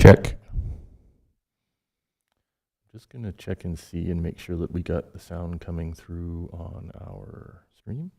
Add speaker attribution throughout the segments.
Speaker 1: Check. Just going to check and see and make sure that we got the sound coming through on our stream.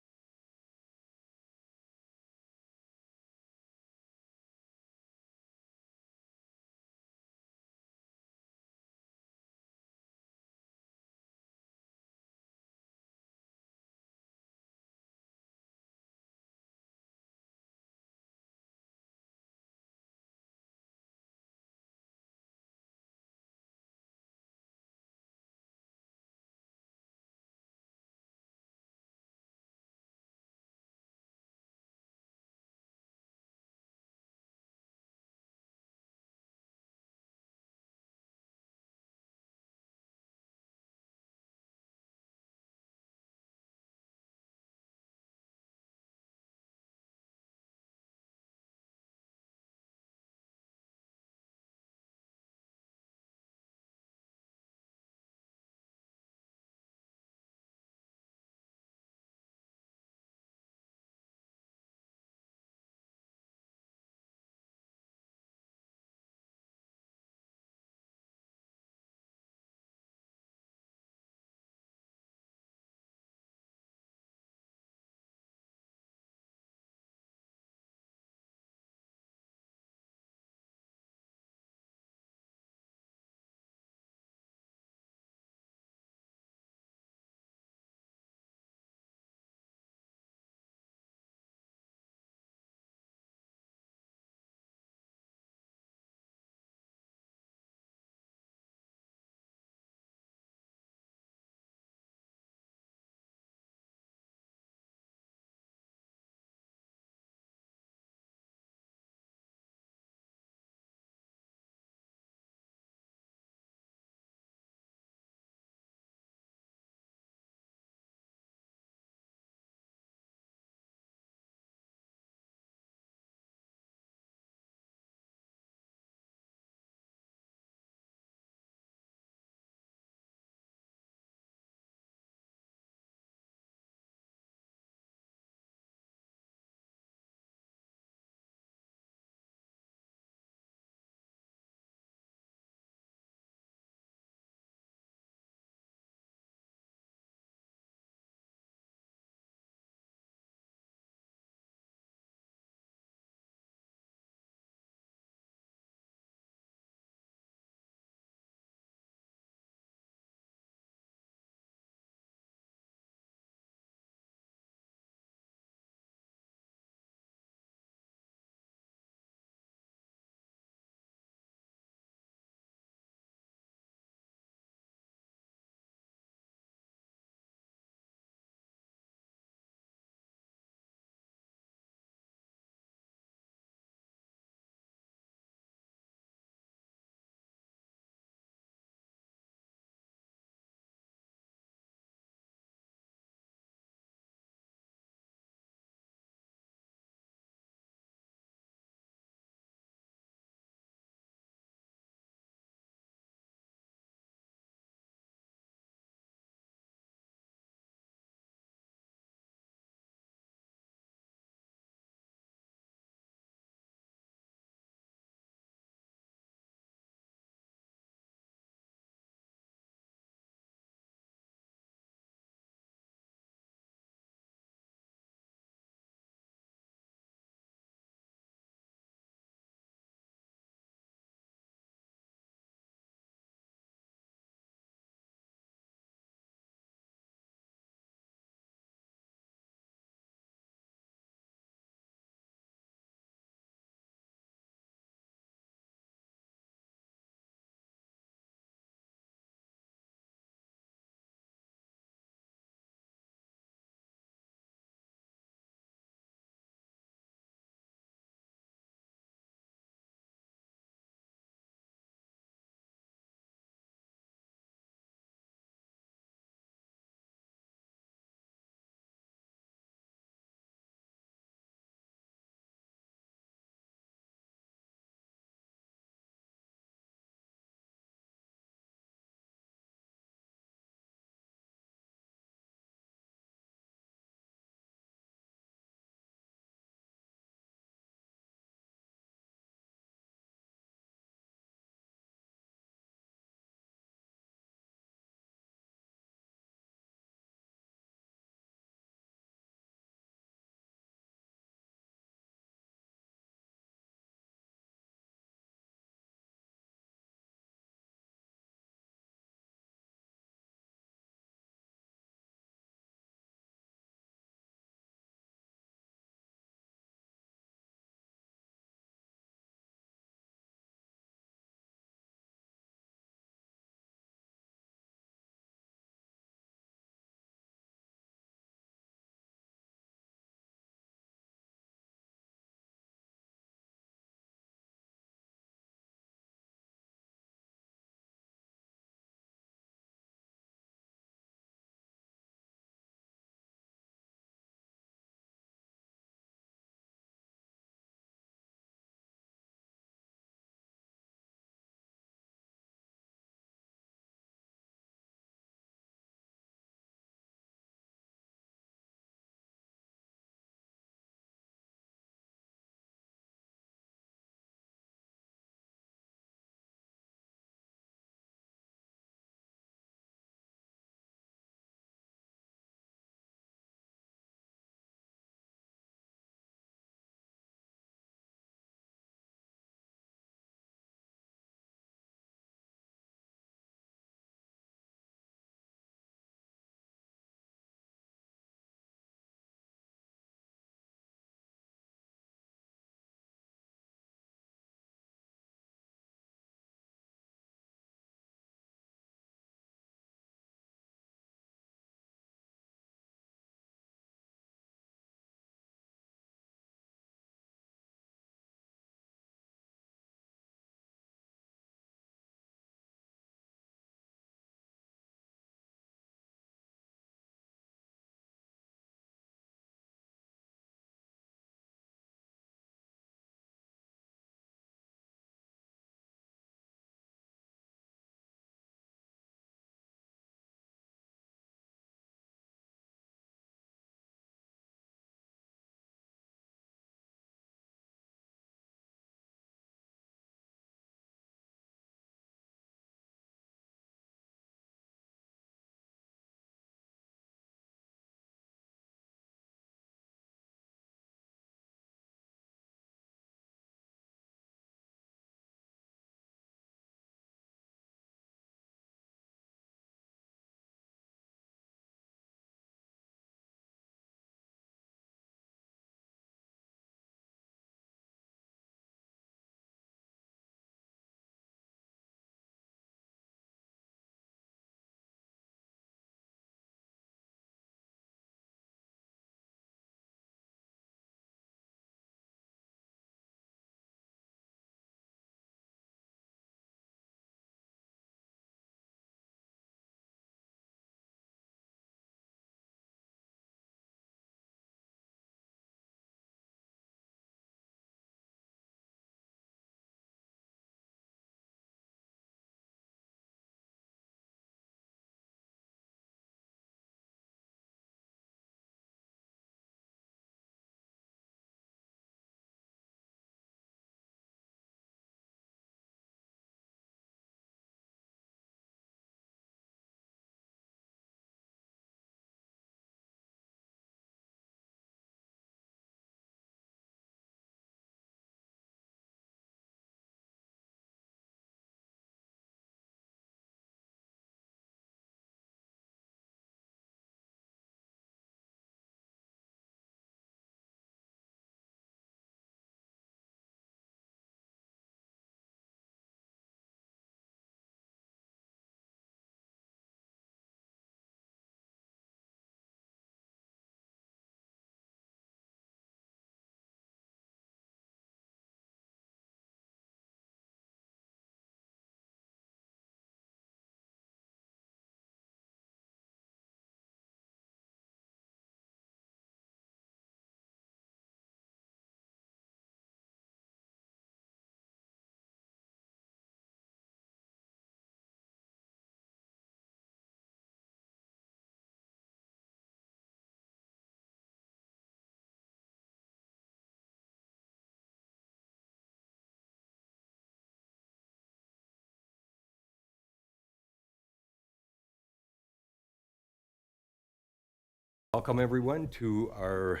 Speaker 2: Welcome everyone to our,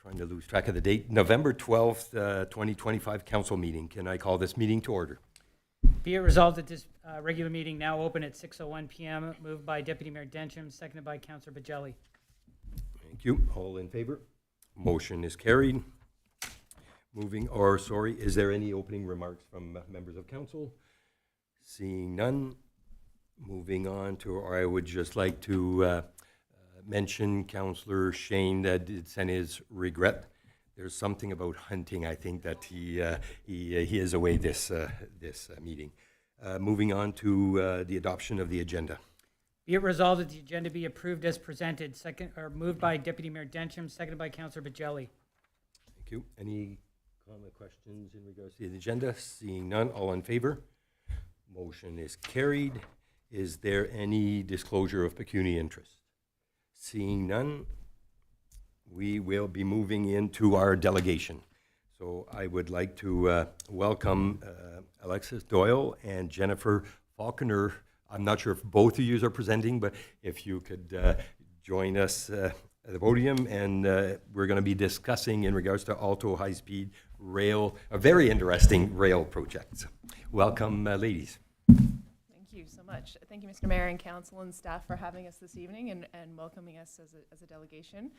Speaker 2: trying to lose track of the date, November 12th, 2025 council meeting. Can I call this meeting to order?
Speaker 3: Be it resolved that this regular meeting now open at 6:01 PM, moved by Deputy Mayor Densham, seconded by Councillor Bajelli.
Speaker 2: Thank you. All in favor? Motion is carried. Is there any opening remarks from members of council? Seeing none, moving on to, or I would just like to mention Councillor Shane that did send his regret. There's something about hunting, I think, that he is away this meeting. Moving on to the adoption of the agenda.
Speaker 3: Be it resolved that the agenda be approved as presented, moved by Deputy Mayor Densham, seconded by Councillor Bajelli.
Speaker 2: Thank you. Any comment, questions in regards to the agenda? Seeing none, all in favor? Motion is carried. Is there any disclosure of pecuniary interest? Seeing none, we will be moving into our delegation. So I would like to welcome Alexis Doyle and Jennifer Falconer. I'm not sure if both of you are presenting, but if you could join us at the podium, and we're going to be discussing in regards to Alto high-speed rail, a very interesting rail project. Welcome, ladies.
Speaker 4: Thank you so much. Thank you, Mr. Mayor and Council and staff for having us this evening and welcoming us as a delegation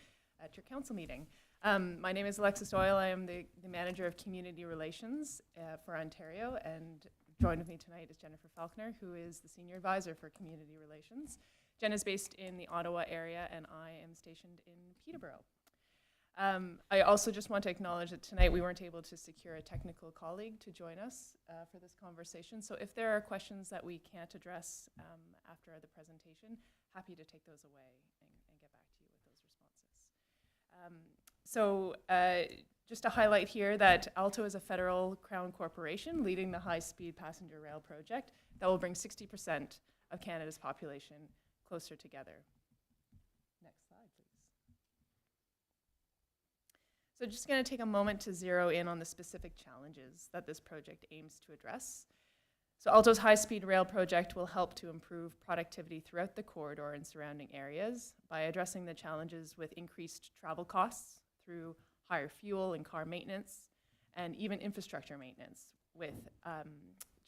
Speaker 4: at your council meeting. My name is Alexis Doyle. I am the Manager of Community Relations for Ontario, and joined with me tonight is Jennifer Falconer, who is the Senior Advisor for Community Relations. Jen is based in the Ottawa area, and I am stationed in Peterborough. I also just want to acknowledge that tonight we weren't able to secure a technical colleague to join us for this conversation. So if there are questions that we can't address after the presentation, happy to take those away and get back to you with those responses. Just to highlight here that Alto is a federal Crown corporation leading the high-speed passenger rail project that will bring 60% of Canada's population closer together. Next slide, please. So just going to take a moment to zero in on the specific challenges that this project aims to address. So Alto's high-speed rail project will help to improve productivity throughout the corridor and surrounding areas by addressing the challenges with increased travel costs through higher fuel and car maintenance, and even infrastructure maintenance with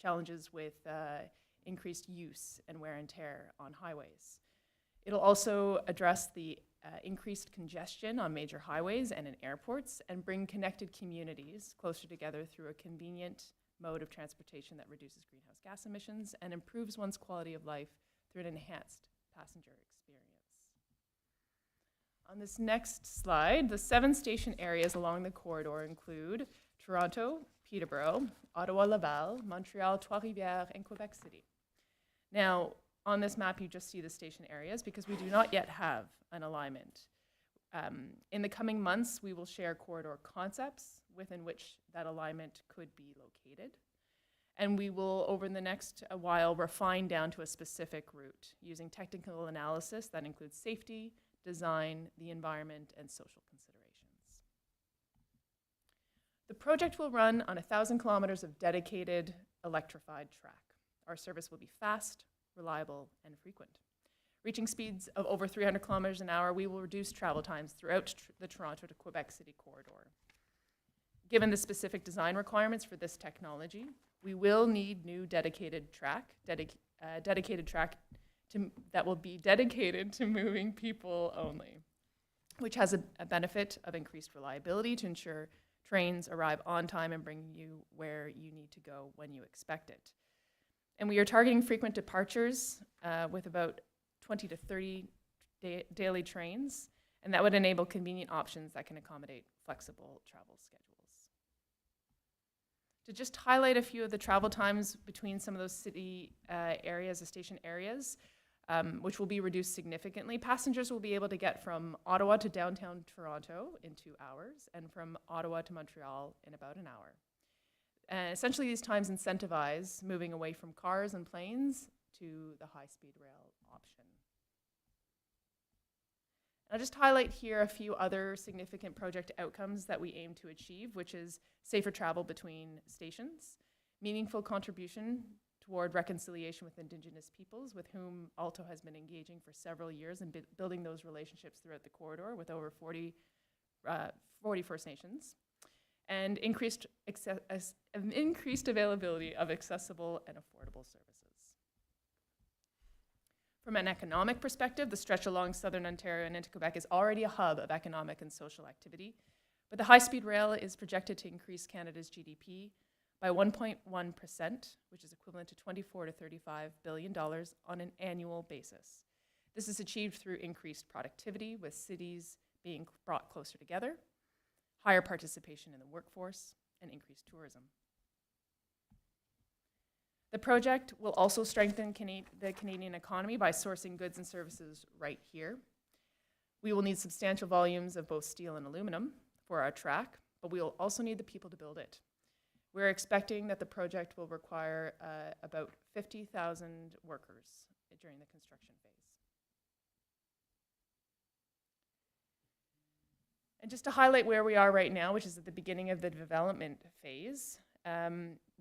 Speaker 4: challenges with increased use and wear and tear on highways. It'll also address the increased congestion on major highways and in airports, and bring connected communities closer together through a convenient mode of transportation that reduces greenhouse gas emissions and improves one's quality of life through an enhanced passenger experience. On this next slide, the 7 station areas along the corridor include Toronto, Peterborough, Ottawa, Laval, Montreal, Trois-Rivières, and Quebec City. Now, on this map, you just see the station areas because we do not yet have an alignment. In the coming months, we will share corridor concepts within which that alignment could be located. And we will, over the next while, refine down to a specific route using technical analysis that includes safety, design, the environment, and social considerations. The project will run on 1,000 kilometers of dedicated electrified track. Our service will be fast, reliable, and frequent. Reaching speeds of over 300 kilometers an hour, we will reduce travel times throughout the Toronto to Quebec City corridor. Given the specific design requirements for this technology, we will need new dedicated track that will be dedicated to moving people only, which has a benefit of increased reliability to ensure trains arrive on time and bring you where you need to go when you expect it. And we are targeting frequent departures with about 20 to 30 daily trains, and that would enable convenient options that can accommodate flexible travel schedules. To just highlight a few of the travel times between some of those city areas, the station areas, which will be reduced significantly. Passengers will be able to get from Ottawa to downtown Toronto in 2 hours, and from Ottawa to Montreal in about an hour. Essentially, these times incentivize moving away from cars and planes to the high-speed rail option. I'll just highlight here a few other significant project outcomes that we aim to achieve, which is safer travel between stations, meaningful contribution toward reconciliation with Indigenous peoples, with whom Alto has been engaging for several years and building those relationships throughout the corridor with over 40 First Nations, and increased availability of accessible and affordable services. From an economic perspective, the stretch along southern Ontario and into Quebec is already a hub of economic and social activity, but the high-speed rail is projected to increase Canada's GDP by 1.1%, which is equivalent to $24 to $35 billion on an annual basis. This is achieved through increased productivity, with cities being brought closer together, higher participation in the workforce, and increased tourism. The project will also strengthen the Canadian economy by sourcing goods and services right here. We will need substantial volumes of both steel and aluminum for our track, but we will also need the people to build it. We're expecting that the project will require about 50,000 workers during the construction phase. And just to highlight where we are right now, which is at the beginning of the development phase,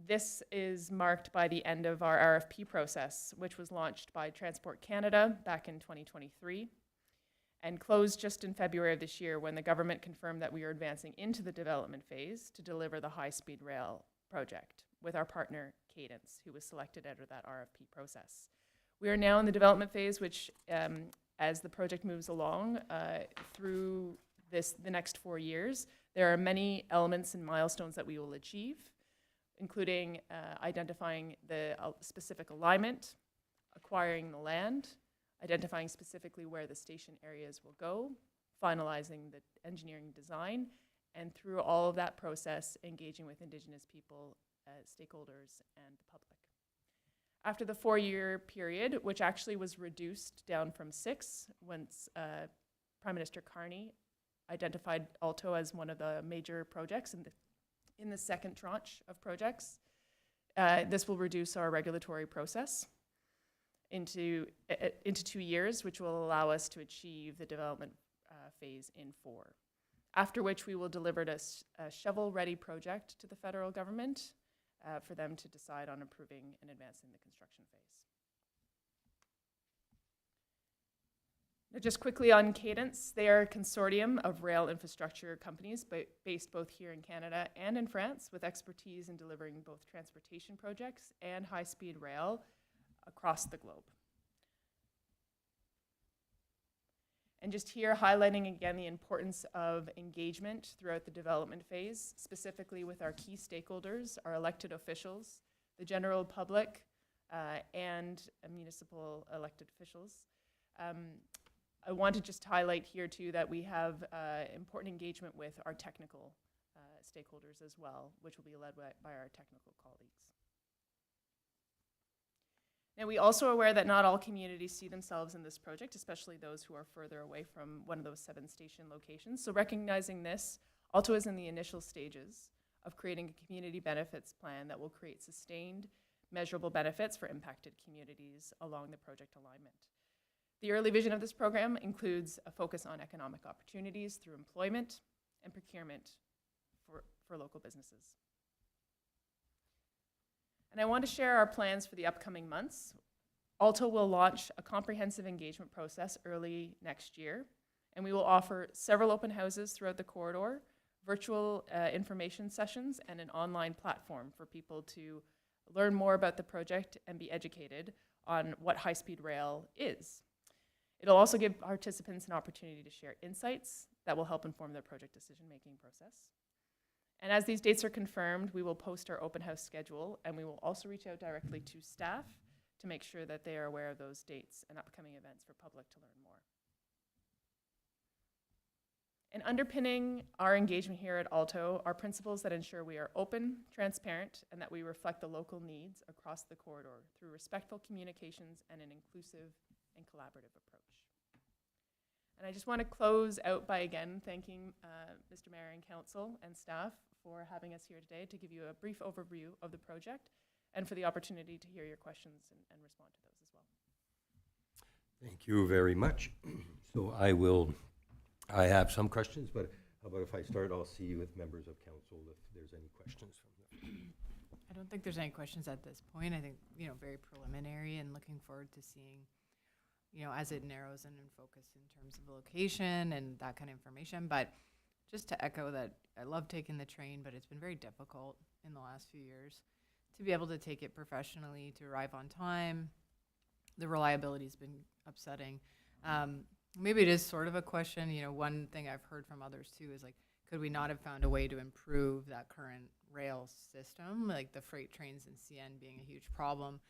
Speaker 4: this is marked by the end of our RFP process, which was launched by Transport Canada back in 2023 and closed just in February of this year, when the government confirmed that we are advancing into the development phase to deliver the high-speed rail project with our partner Cadence, who was selected out of that RFP process. We are now in the development phase, which as the project moves along through the next 4 years, there are many elements and milestones that we will achieve, including identifying the specific alignment, acquiring the land, identifying specifically where the station areas will go, finalizing the engineering design, and through all of that process, engaging with Indigenous people, stakeholders, and the public. After the 4-year period, which actually was reduced down from 6 once Prime Minister Carney identified Alto as one of the major projects in the second tranche of projects, this will reduce our regulatory process into 2 years, which will allow us to achieve the development phase in 4. After which we will deliver a shovel-ready project to the federal government for them to decide on approving and advancing the construction phase. Now, just quickly on Cadence, they are a consortium of rail infrastructure companies based both here in Canada and in France, with expertise in delivering both transportation projects and high-speed rail across the globe. And just here, highlighting again the importance of engagement throughout the development phase, specifically with our key stakeholders, our elected officials, the general public, and municipal elected officials. I want to just highlight here too that we have important engagement with our technical stakeholders as well, which will be led by our technical colleagues. Now, we also are aware that not all communities see themselves in this project, especially those who are further away from one of those 7 station locations. So recognizing this, Alto is in the initial stages of creating a community benefits plan that will create sustained, measurable benefits for impacted communities along the project alignment. The early vision of this program includes a focus on economic opportunities through employment and procurement for local businesses. And I want to share our plans for the upcoming months. Alto will launch a comprehensive engagement process early next year, and we will offer several open houses throughout the corridor, virtual information sessions, and an online platform for people to learn more about the project and be educated on what high-speed rail is. It'll also give participants an opportunity to share insights that will help inform their project decision-making process. And as these dates are confirmed, we will post our open house schedule, and we will also reach out directly to staff to make sure that they are aware of those dates and upcoming events for public to learn more. And underpinning our engagement here at Alto are principles that ensure we are open, transparent, and that we reflect the local needs across the corridor through respectful communications and an inclusive and collaborative approach. And I just want to close out by again thanking Mr. Mayor and Council and staff for having us here today to give you a brief overview of the project and for the opportunity to hear your questions and respond to those as well.
Speaker 2: Thank you very much. So I have some questions, but how about if I start, I'll see with members of council if there's any questions from them.
Speaker 3: I
Speaker 5: don't think there's any questions at this point. I think, very preliminary and looking forward to seeing, as it narrows in and focus in terms of the location and that kind of information. But just to echo that, I love taking the train, but it's been very difficult in the last few years to be able to take it professionally, to arrive on time. The reliability has been upsetting. Maybe it is sort of a question. One thing I've heard from others too is like, could we not have found a way to improve that current rail system, like the freight trains in CN being a huge problem?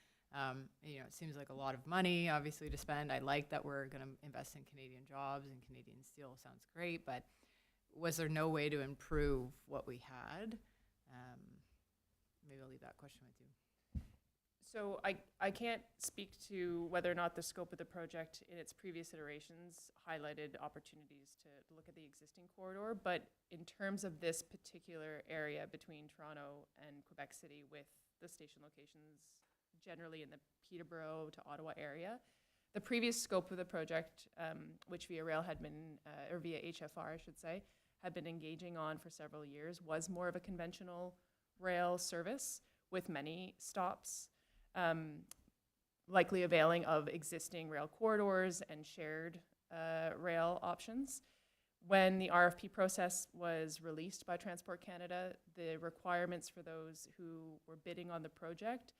Speaker 5: It seems like a lot of money, obviously, to spend. I like that we're going to invest in Canadian jobs and Canadian steel. Sounds great, but was there no way to improve what we had? Maybe I'll leave that question with you.
Speaker 4: So I can't speak to whether or not the scope of the project in its previous iterations highlighted opportunities to look at the existing corridor, but in terms of this particular area between Toronto and Quebec City with the station locations generally in the Peterborough to Ottawa area, the previous scope of the project, which Via Rail had been, or via HFR I should say, had been engaging on for several years, was more of a conventional rail service with many stops, likely availing of existing rail corridors and shared rail options. When the RFP process was released by Transport Canada, the requirements for those who were bidding on the project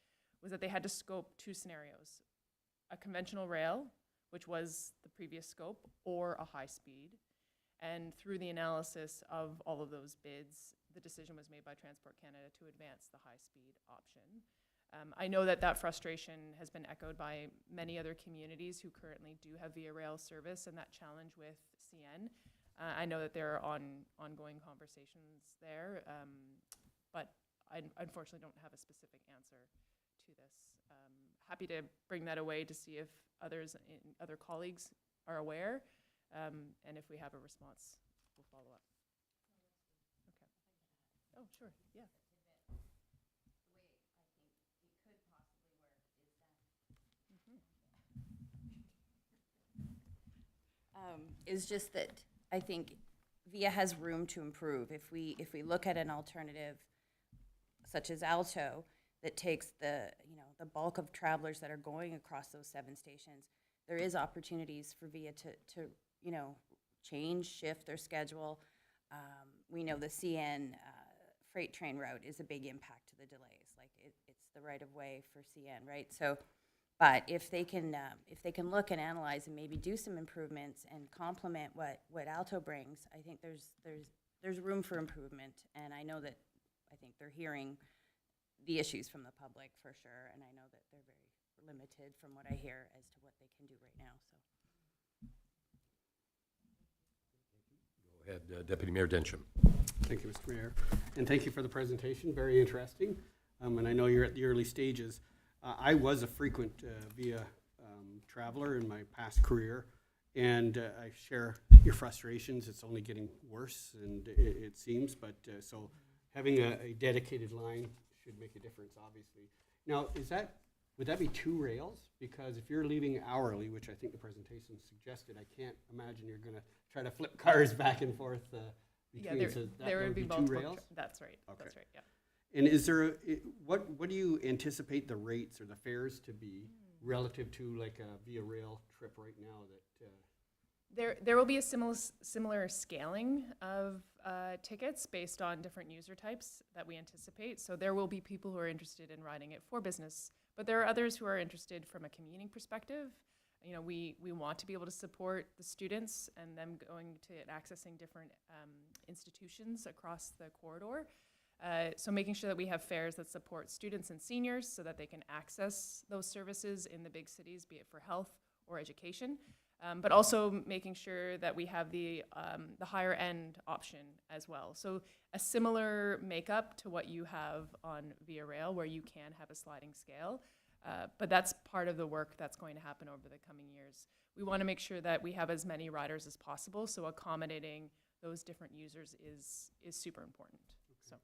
Speaker 4: was that they had to scope two scenarios: a conventional rail, which was the previous scope, or a high speed. And through the analysis of all of those bids, the decision was made by Transport Canada to advance the high speed option. I know that that frustration has been echoed by many other communities who currently do have Via Rail service and that challenge with CN. I know that there are ongoing conversations there, but I unfortunately don't have a specific answer to this. Happy to bring that away to see if other colleagues are aware, and if we have a response, we'll follow up. Okay. Oh, sure, yeah.
Speaker 6: Is just that I think VIA has room to improve. If we look at an alternative such as Alto that takes the bulk of travelers that are going across those 7 stations, there is opportunities for VIA to shift their schedule. We know the CN freight train route is a big impact to the delays. Like it's the right of way for CN, right? So. But if they can look and analyze and maybe do some improvements and complement what Alto brings, I think there's room for improvement. And I know that I think they're hearing the issues from the public for sure. And I know that they're very limited from what I hear as to what they can do right now. So.
Speaker 2: Go ahead, Deputy Mayor Densham.
Speaker 7: Thank you, Mr. Mayor. And thank you for the presentation. Very interesting. And I know you're at the early stages. I was a frequent VIA traveler in my past career, and I share your frustrations. It's only getting worse, and it seems, but so having a dedicated line should make a difference, obviously. Now, would that be 2 rails? Because if you're leaving hourly, which I think the presentation suggested, I can't imagine you're going to try to flip cars back and forth between.
Speaker 4: Yeah,
Speaker 7: so
Speaker 4: there would be
Speaker 7: 2
Speaker 4: multiple.
Speaker 7: rails?
Speaker 4: That's right.
Speaker 7: Okay.
Speaker 4: That's right. Yeah.
Speaker 7: And is there what do you anticipate the rates or the fares to be relative to like a Via Rail trip right now? That
Speaker 4: There will be a similar scaling of tickets based on different user types that we anticipate. So there will be people who are interested in riding it for business, but there are others who are interested from a commuting perspective. We want to be able to support the students and them going to and accessing different institutions across the corridor. So making sure that we have fares that support students and seniors so that they can access those services in the big cities, be it for health or education, but also making sure that we have the higher end option as well. So a similar makeup to what you have on Via Rail, where you can have a sliding scale, but that's part of the work that's going to happen over the coming years. We want to make sure that we have as many riders as possible, so accommodating those different users is super important. So.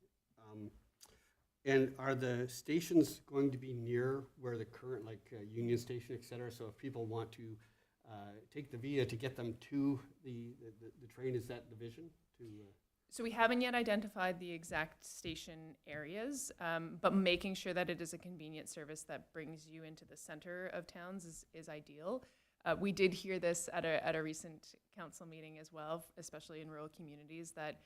Speaker 7: And are the stations going to be near where the current, Union Station, et cetera? So if people want to take the VIA to get them to the train, is that the vision?
Speaker 4: So we haven't yet identified the exact station areas, but making sure that it is a convenient service that brings you into the center of towns is ideal. We did hear this at a recent council meeting as well, especially in rural communities, that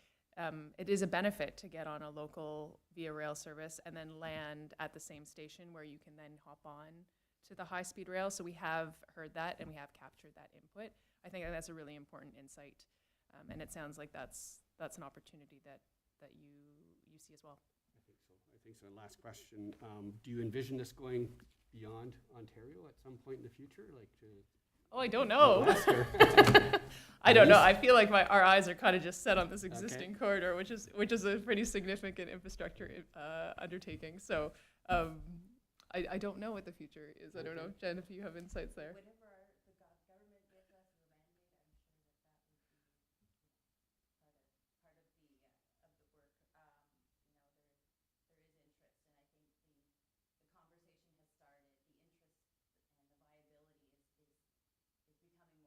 Speaker 4: it is a benefit to get on a local Via Rail service and then land at the same station where you can then hop on to the high-speed rail. So we have heard that and we have captured that input. I think that's a really important insight, and it sounds like that's an opportunity that you see as well.
Speaker 7: I think so. And last question, do you envision this going beyond Ontario at some point in the future, like to?
Speaker 4: Oh, I don't know. I don't know. I feel like our eyes are kind of just set on this existing corridor, which is a pretty significant infrastructure undertaking. So I don't know what the future is. I don't know, Jen, if you have insights there.
Speaker 6: Whatever the government gives us, the mandate, I'm sure that that would be part of the work. There is interest, and I think the conversation has started. The interest and the viability is becoming more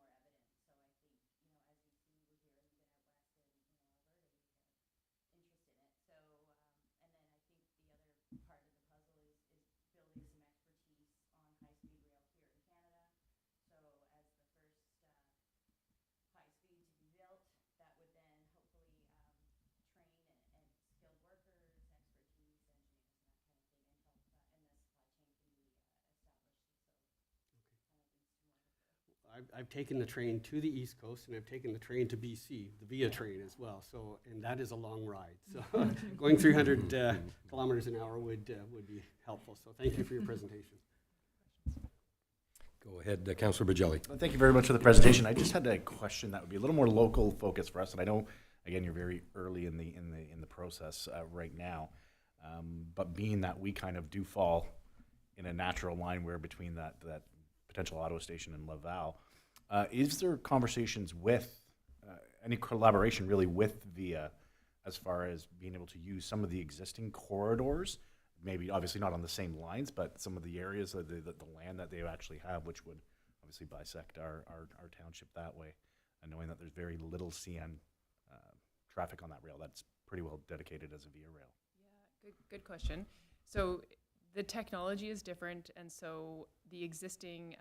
Speaker 6: evident. So I think, as you see, we're here even out west in Alberta, we have interest in it. So, and then I think the other part of the puzzle is building some expertise on high-speed rail here in Canada. So as the first high-speed to be built, that would then hopefully train and skilled workers, expertise, engineers, and that kind of thing, and help, and the supply chain can be established. So
Speaker 7: I've taken the train to the East Coast and I've taken the train to BC, the Via train as well. So, and that is a long ride. So going 300 kilometers an hour would be helpful. So thank you for your presentation.
Speaker 2: Go ahead, Councillor Bajelli.
Speaker 8: Well, thank you very much for the presentation. I just had a question that would be a little more local focus for us, and I know, again, you're very early in the process right now, but being that we kind of do fall in a natural line where between that potential Ottawa station and Laval, is there conversations with any collaboration really with Via as far as being able to use some of the existing corridors? Maybe obviously not on the same lines, but some of the areas of the land that they actually have, which would obviously bisect our township that way, and knowing that there's very little CN traffic on that rail that's pretty well dedicated as a Via rail.
Speaker 4: Yeah, good question. So the technology is different, and so the existing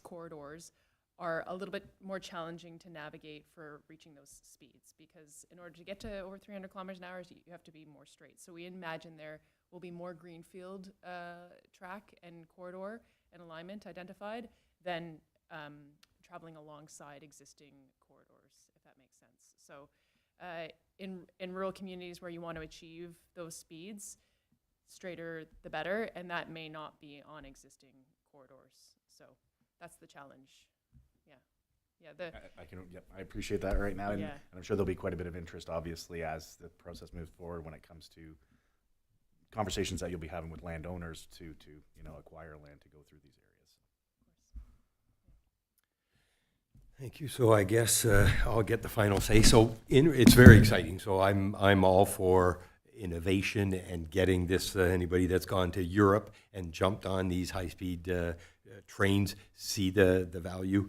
Speaker 4: corridors are a little bit more challenging to navigate for reaching those speeds, because in order to get to over 300 kilometers an hour, you have to be more straight. So we imagine there will be more greenfield track and corridor and alignment identified than traveling alongside existing corridors, if that makes sense. So in rural communities where you want to achieve those speeds, straighter the better, and that may not be on existing corridors. So that's the challenge. Yeah.
Speaker 8: I appreciate that right now, and,
Speaker 4: Yeah.
Speaker 8: and I'm sure there'll be quite a bit of interest, obviously, as the process moves forward when it comes to conversations that you'll be having with landowners to acquire land to go through these areas.
Speaker 2: Thank you. So I guess I'll get the final say. So it's very exciting. So I'm all for innovation and getting this. Anybody that's gone to Europe and jumped on these high-speed trains see the value.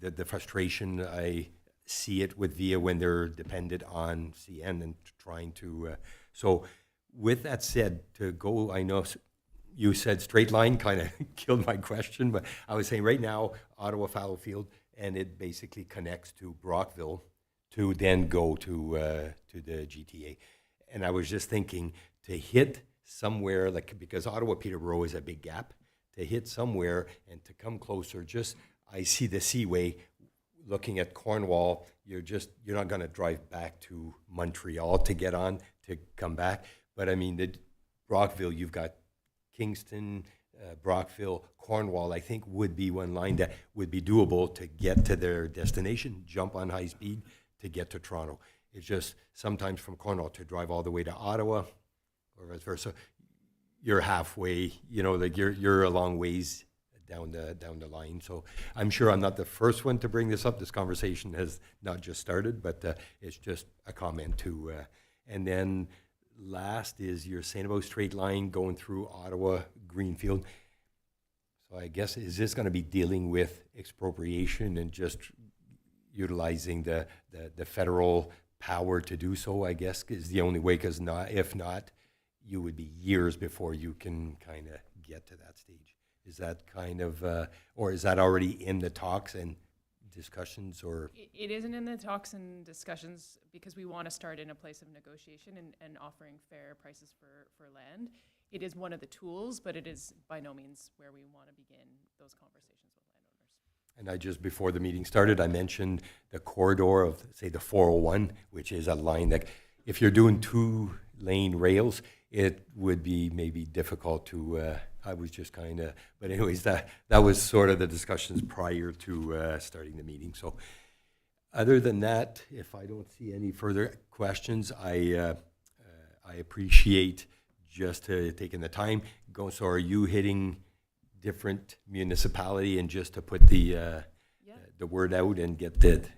Speaker 2: The frustration, I see it with Via when they're dependent on CN and trying to. So with that said, to go, I know you said straight line, kind of killed my question, but I was saying right now, Ottawa Fallowfield, and it basically connects to Brockville to then go to the GTA. And I was just thinking to hit somewhere, like, because Ottawa Peterborough is a big gap, to hit somewhere and to come closer, just, I see the Seaway looking at Cornwall. You're not going to drive back to Montreal to get on to come back. But I mean, the Brockville, you've got Kingston, Brockville, Cornwall, I think would be one line that would be doable to get to their destination, jump on high speed to get to Toronto. It's just sometimes from Cornwall to drive all the way to Ottawa or vice versa, you're halfway, like you're a long ways down the line. So I'm sure I'm not the first one to bring this up. This conversation has not just started, but it's just a comment too. And then last is you're saying about straight line going through Ottawa, Greenfield. So I guess, is this going to be dealing with expropriation and just utilizing the federal power to do so, I guess, is the only way, because if not, you would be years before you can kind of get to that stage. Is that kind of, or is that already in the talks and discussions, or?
Speaker 4: It isn't in the talks and discussions because we want to start in a place of negotiation and offering fair prices for land. It is one of the tools, but it is by no means where we want to begin those conversations with landowners.
Speaker 2: And I just, before the meeting started, I mentioned the corridor of, say, the 401, which is a line that, if you're doing 2-lane rails, it would be maybe difficult to, I was just kind of, but anyways, that was sort of the discussions prior to starting the meeting. So other than that, if I don't see any further questions, I appreciate just taking the time. So are you hitting different municipality and just to put the word out and get the?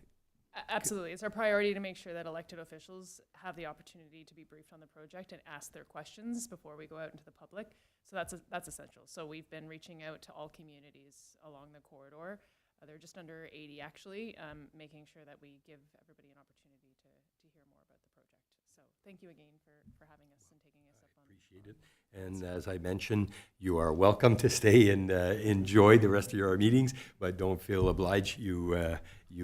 Speaker 4: Absolutely. It's our priority to make sure that elected officials have the opportunity to be briefed on the project and ask their questions before we go out into the public. So that's essential. So we've been reaching out to all communities along the corridor. They're just under 80 actually, making sure that we give everybody an opportunity to hear more about the project. So thank you again for having us and taking us up on.
Speaker 2: Appreciate it. And as I mentioned, you are welcome to stay and enjoy the rest of your meetings, but don't feel obliged. You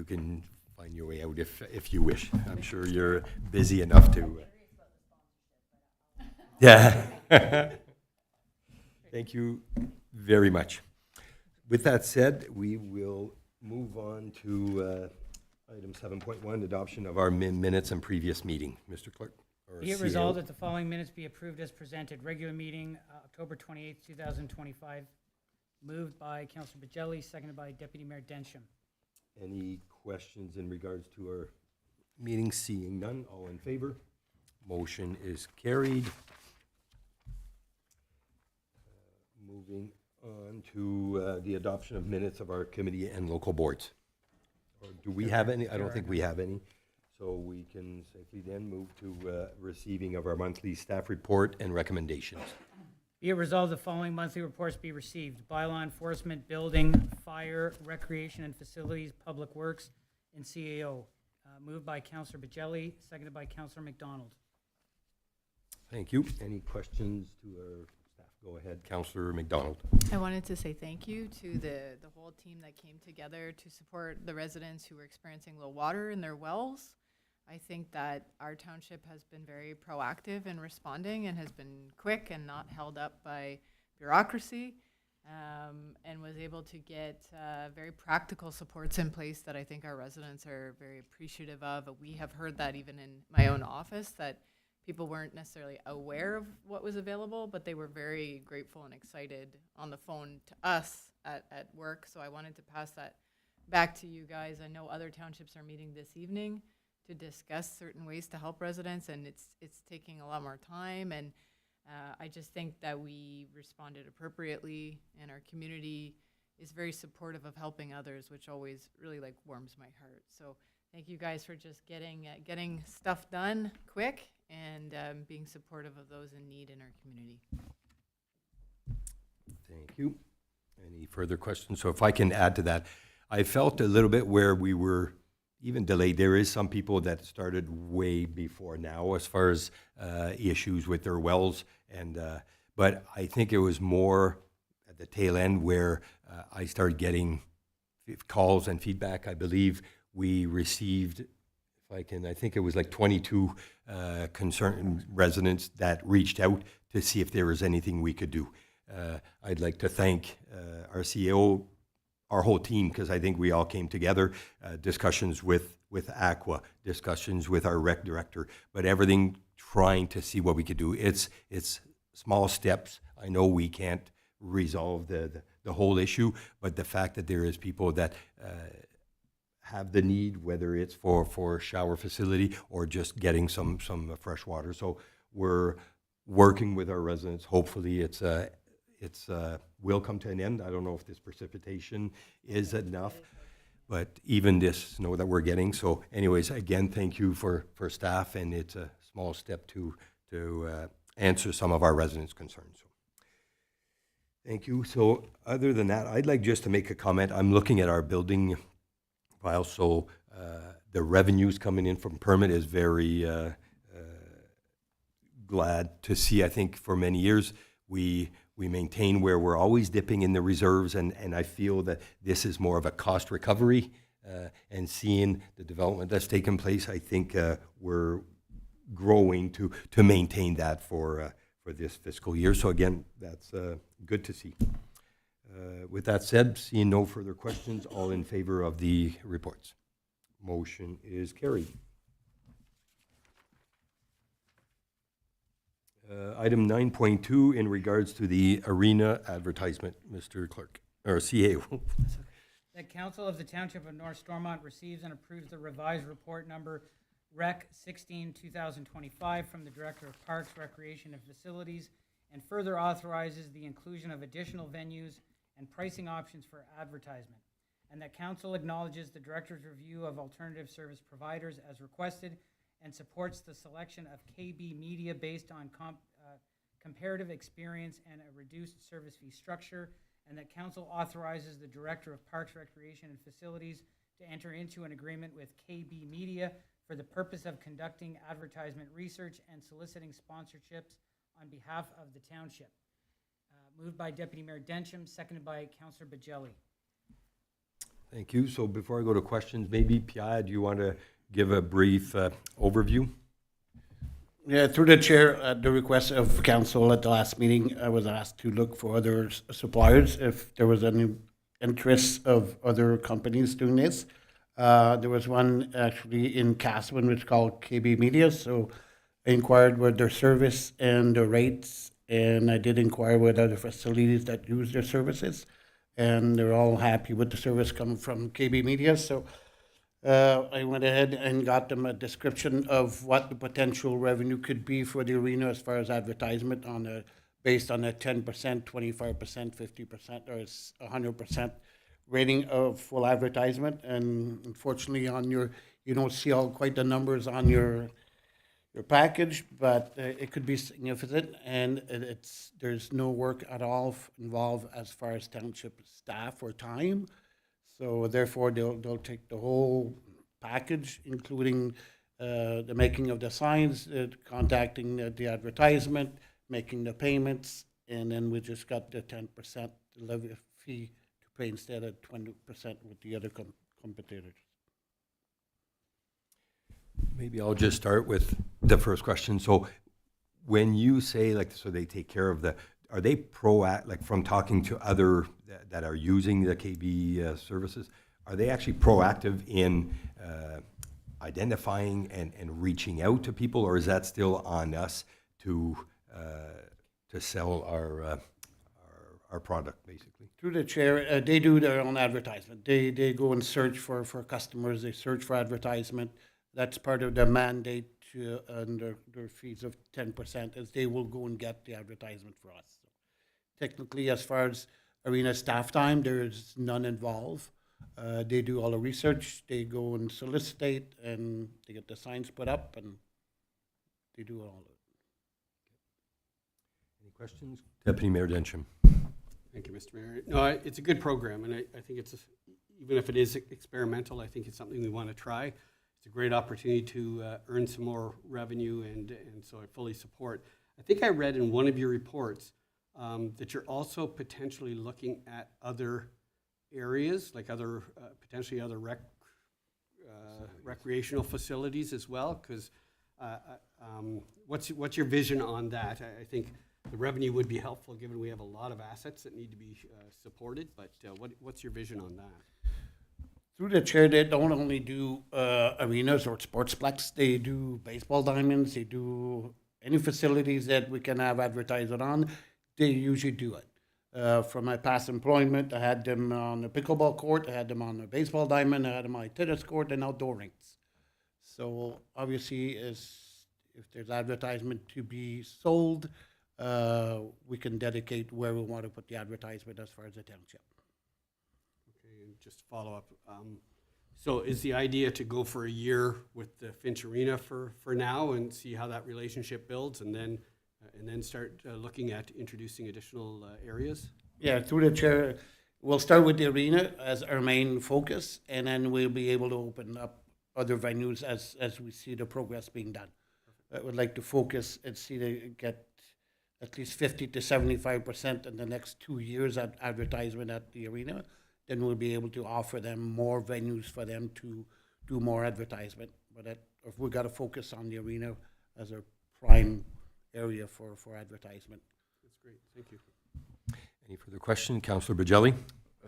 Speaker 2: can find your way out if you wish. I'm sure you're busy enough to. Yeah. Thank you very much. With that said, we will move on to item 7.1, adoption of our minutes and previous meeting. Mr. Clerk? or
Speaker 3: Be it
Speaker 2: CO.
Speaker 3: resolved that the following minutes be approved as presented. Regular meeting, October 28th, 2025. Moved by Councilor Bajelli, seconded by Deputy Mayor Densham.
Speaker 2: Any questions in regards to our meeting? Seeing none, all in favor? Motion is carried. Moving on to the adoption of minutes of our committee and local boards. Or do we have any? I don't think we have any. So we can safely then move to receiving of our monthly staff report and recommendations.
Speaker 3: Be it resolved the following monthly reports be received. Bylaw enforcement, building, fire, recreation and facilities, public works, and CAO. Moved by Councilor Bajelli, seconded by Councilor McDonald.
Speaker 2: Thank you. Any questions to our staff? Go ahead, Councilor McDonald.
Speaker 5: I wanted to say thank you to the whole team that came together to support the residents who were experiencing low water in their wells. I think that our township has been very proactive in responding and has been quick and not held up by bureaucracy, and was able to get very practical supports in place that I think our residents are very appreciative of. We have heard that even in my own office, that people weren't necessarily aware of what was available, but they were very grateful and excited on the phone to us at work. So I wanted to pass that back to you guys. I know other townships are meeting this evening to discuss certain ways to help residents, and it's taking a lot more time. And I just think that we responded appropriately, and our community is very supportive of helping others, which always really warms my heart. So thank you guys for just getting stuff done quick and being supportive of those in need in our community.
Speaker 2: Thank you. Any further questions? So if I can add to that, I felt a little bit where we were even delayed. There is some people that started way before now as far as issues with their wells, and but I think it was more at the tail end where I started getting calls and feedback. I believe we received, I think it was 22 concerned residents that reached out to see if there was anything we could do. I'd like to thank our CEO, our whole team, because I think we all came together, discussions with Aqua, discussions with our rec director, but everything trying to see what we could do. It's small steps. I know we can't resolve the whole issue, but the fact that there is people that have the need, whether it's for a shower facility or just getting some fresh water. So we're working with our residents. Hopefully it's will come to an end. I don't know if this precipitation is enough, but even this snow that we're getting. So anyways, again, thank you for staff, and it's a small step to answer some of our residents' concerns. So thank you. So other than that, I'd like just to make a comment. I'm looking at our building file. So the revenues coming in from permit is very glad to see. I think for many years, we maintain where we're always dipping in the reserves, and I feel that this is more of a cost recovery. And seeing the development that's taken place, I think we're growing to maintain that for this fiscal year. So again, that's good to see. With that said, seeing no further questions, all in favor of the reports. Motion is carried. Item 9.2 in regards to the arena advertisement, Mr. Clerk, or CA.
Speaker 3: The Council of the Township of North Stormont receives and approves the revised report number Rec 16/2025 from the Director of Parks, Recreation, and Facilities, and further authorizes the inclusion of additional venues and pricing options for advertisement. And that Council acknowledges the Director's review of alternative service providers as requested and supports the selection of KB Media based on comparative experience and a reduced service fee structure, and that Council authorizes the Director of Parks, Recreation, and Facilities to enter into an agreement with KB Media for the purpose of conducting advertisement research and soliciting sponsorships on behalf of the Township. Moved by Deputy Mayor Densham, seconded by Councillor Bajelli.
Speaker 2: Thank you. So before I go to questions, maybe Pia, do you want to give a brief overview?
Speaker 9: Yeah, through the chair, at the request of council at the last meeting, I was asked to look for other suppliers if there was any interest of other companies doing this. There was one actually in Caswin, which is called KB Media, so I inquired with their service and the rates, and I did inquire with other facilities that use their services, and they're all happy with the service coming from KB Media, so I went ahead and got them a description of what the potential revenue could be for the arena as far as advertisement based on a 10%, 25%, 50%, or 100% rating of full advertisement. And unfortunately, you don't see quite the numbers on your package, but it could be significant, and there's no work at all involved as far as township staff or time. So therefore, they'll take the whole package, including the making of the signs, contacting the advertisement, making the payments, and then we just got the 10% levy fee to pay instead of 20% with the other competitors.
Speaker 2: Maybe I'll just start with the first question. So when you say so they take care of are they from talking to other that are using the KB services, are they actually proactive in identifying and reaching out to people, or is that still on us to sell our product, basically?
Speaker 9: Through the chair, they do their own advertisement. They go and search for customers. They search for advertisement. That's part of the mandate and their fees of 10%, as they will go and get the advertisement for us. So technically, as far as arena staff time, there's none involved. They do all the research. They go and solicit, and they get the signs put up, and they do all of it.
Speaker 2: Any questions? Deputy Mayor Densham.
Speaker 7: Thank you, Mr. Mayor. No, it's a good program, and I think even if it is experimental, I think it's something we want to try. It's a great opportunity to earn some more revenue, and so I fully support. I think I read in one of your reports that you're also potentially looking at other areas, like potentially other recreational facilities as well. Because what's your vision on that? I think the revenue would be helpful, given we have a lot of assets that need to be supported. But what's your vision on that?
Speaker 9: Through the chair, they don't only do arenas or sportsplex. They do baseball diamonds. They do any facilities that we can have advertising on. They usually do it. From my past employment, I had them on the pickleball court. I had them on the baseball diamond. I had them on the tennis court and outdoor rinks. So obviously, if there's advertisement to be sold, we can dedicate where we want to put the advertisement as far as the township.
Speaker 7: And just follow up. So is the idea to go for a year with the Finch Arena for now and see how that relationship builds, and then start looking at introducing additional areas?
Speaker 9: Yeah, through the chair, we'll start with the arena as our main focus, and then we'll be able to open up other venues as we see the progress being done. I would like to focus and see to get at least 50 to 75% in the next 2 years at advertisement at the arena. Then we'll be able to offer them more venues for them to do more advertisement. But if we got to focus on the arena as a prime area for advertisement.
Speaker 7: That's great, thank you.
Speaker 2: Any further question? Councillor Bajelli?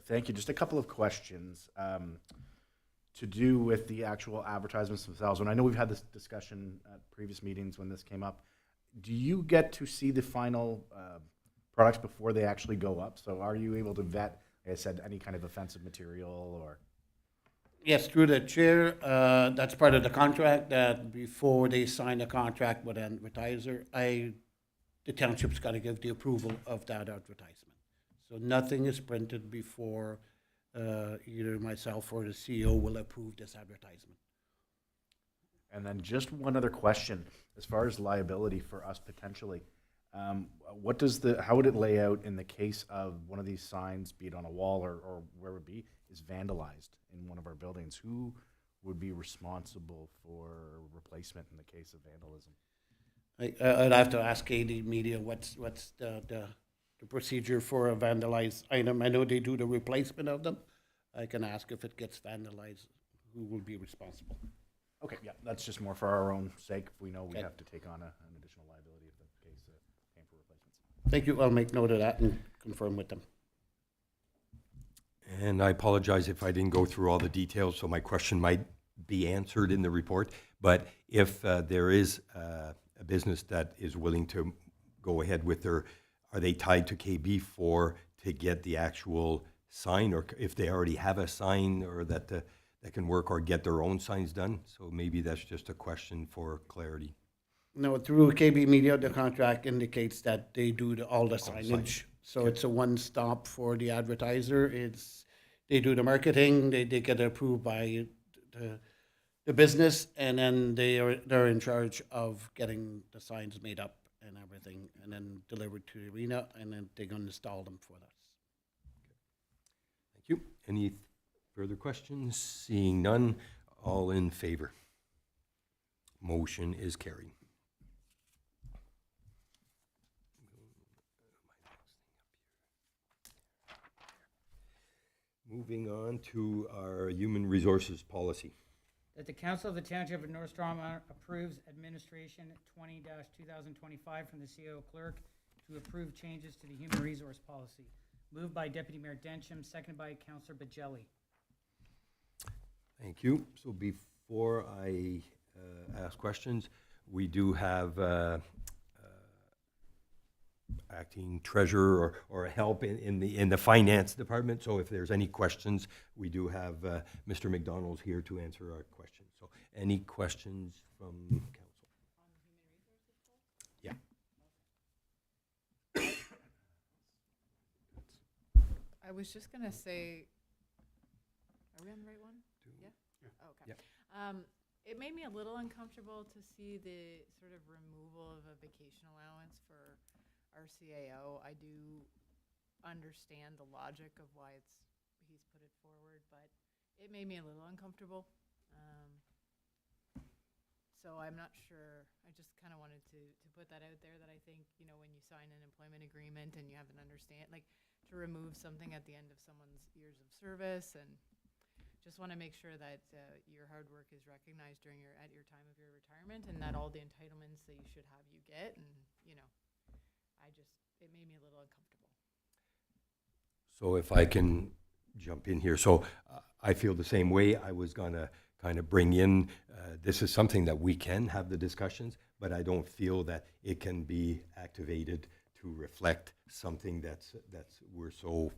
Speaker 8: Thank you. Just a couple of questions to do with the actual advertisements themselves. And I know we've had this discussion at previous meetings when this came up. Do you get to see the final products before they actually go up? So are you able to vet, like I said, any kind of offensive material or?
Speaker 9: Yes, through the chair, that's part of the contract, that before they sign a contract with an advertiser, the township's got to give the approval of that advertisement. So nothing is printed before either myself or the CEO will approve this advertisement.
Speaker 8: And then just one other question, as far as liability for us potentially, how would it lay out in the case of one of these signs, be it on a wall or where it would be, is vandalized in one of our buildings? Who would be responsible for replacement in the case of vandalism?
Speaker 9: I'd have to ask AD Media what's the procedure for a vandalized item. I know they do the replacement of them. I can ask if it gets vandalized, who will be responsible.
Speaker 8: Okay, yeah, that's just more for our own sake. If we know we
Speaker 9: Okay.
Speaker 8: have to take on an additional liability if the case came for replacements.
Speaker 9: Thank you. I'll make note of that and confirm with them.
Speaker 2: And I apologize if I didn't go through all the details, so my question might be answered in the report. But if there is a business that is willing to go ahead with their, are they tied to KB4 to get the actual sign, or if they already have a sign or that can work, or get their own signs done? So maybe that's just a question for clarity.
Speaker 9: No, through KB Media, the contract indicates that they do all the signage. So it's a one-stop for the advertiser. They do the marketing, they get approved by the business, and then they're in charge of getting the signs made up and everything, and then delivered to the arena, and then they're going to install them for us.
Speaker 2: Thank you. Any further questions? Seeing none, all in favor? Motion is carried. Moving on to our human resources policy.
Speaker 3: That the Council of the Township of North Stormont approves Administration 20-2025 from the CEO clerk to approve changes to the human resource policy. Moved by Deputy Mayor Densham, seconded by Councillor Bajelli.
Speaker 2: Thank you. So before I ask questions, we do have acting treasurer or help in the finance department. So if there's any questions, we do have Mr. McDonald here to answer our questions. So any questions from council? Yeah.
Speaker 5: I was just gonna say, are we on the right one? Yeah? Oh, okay.
Speaker 2: Yep.
Speaker 5: It made me a little uncomfortable to see the sort of removal of a vacation allowance for our CAO. I do understand the logic of why he's put it forward, but it made me a little uncomfortable. So I'm not sure. I just kind of wanted to put that out there, that I think, you know, when you sign an employment agreement and you have an to remove something at the end of someone's years of service, and just want to make sure that your hard work is recognized at your time of your retirement, and that all the entitlements that you should have, you get. And, you know, it made me a little uncomfortable.
Speaker 2: So if I can jump in here. So I feel the same way. I was going to kind of bring in, this is something that we can have the discussions, but I don't feel that it can be activated to reflect something that's we're so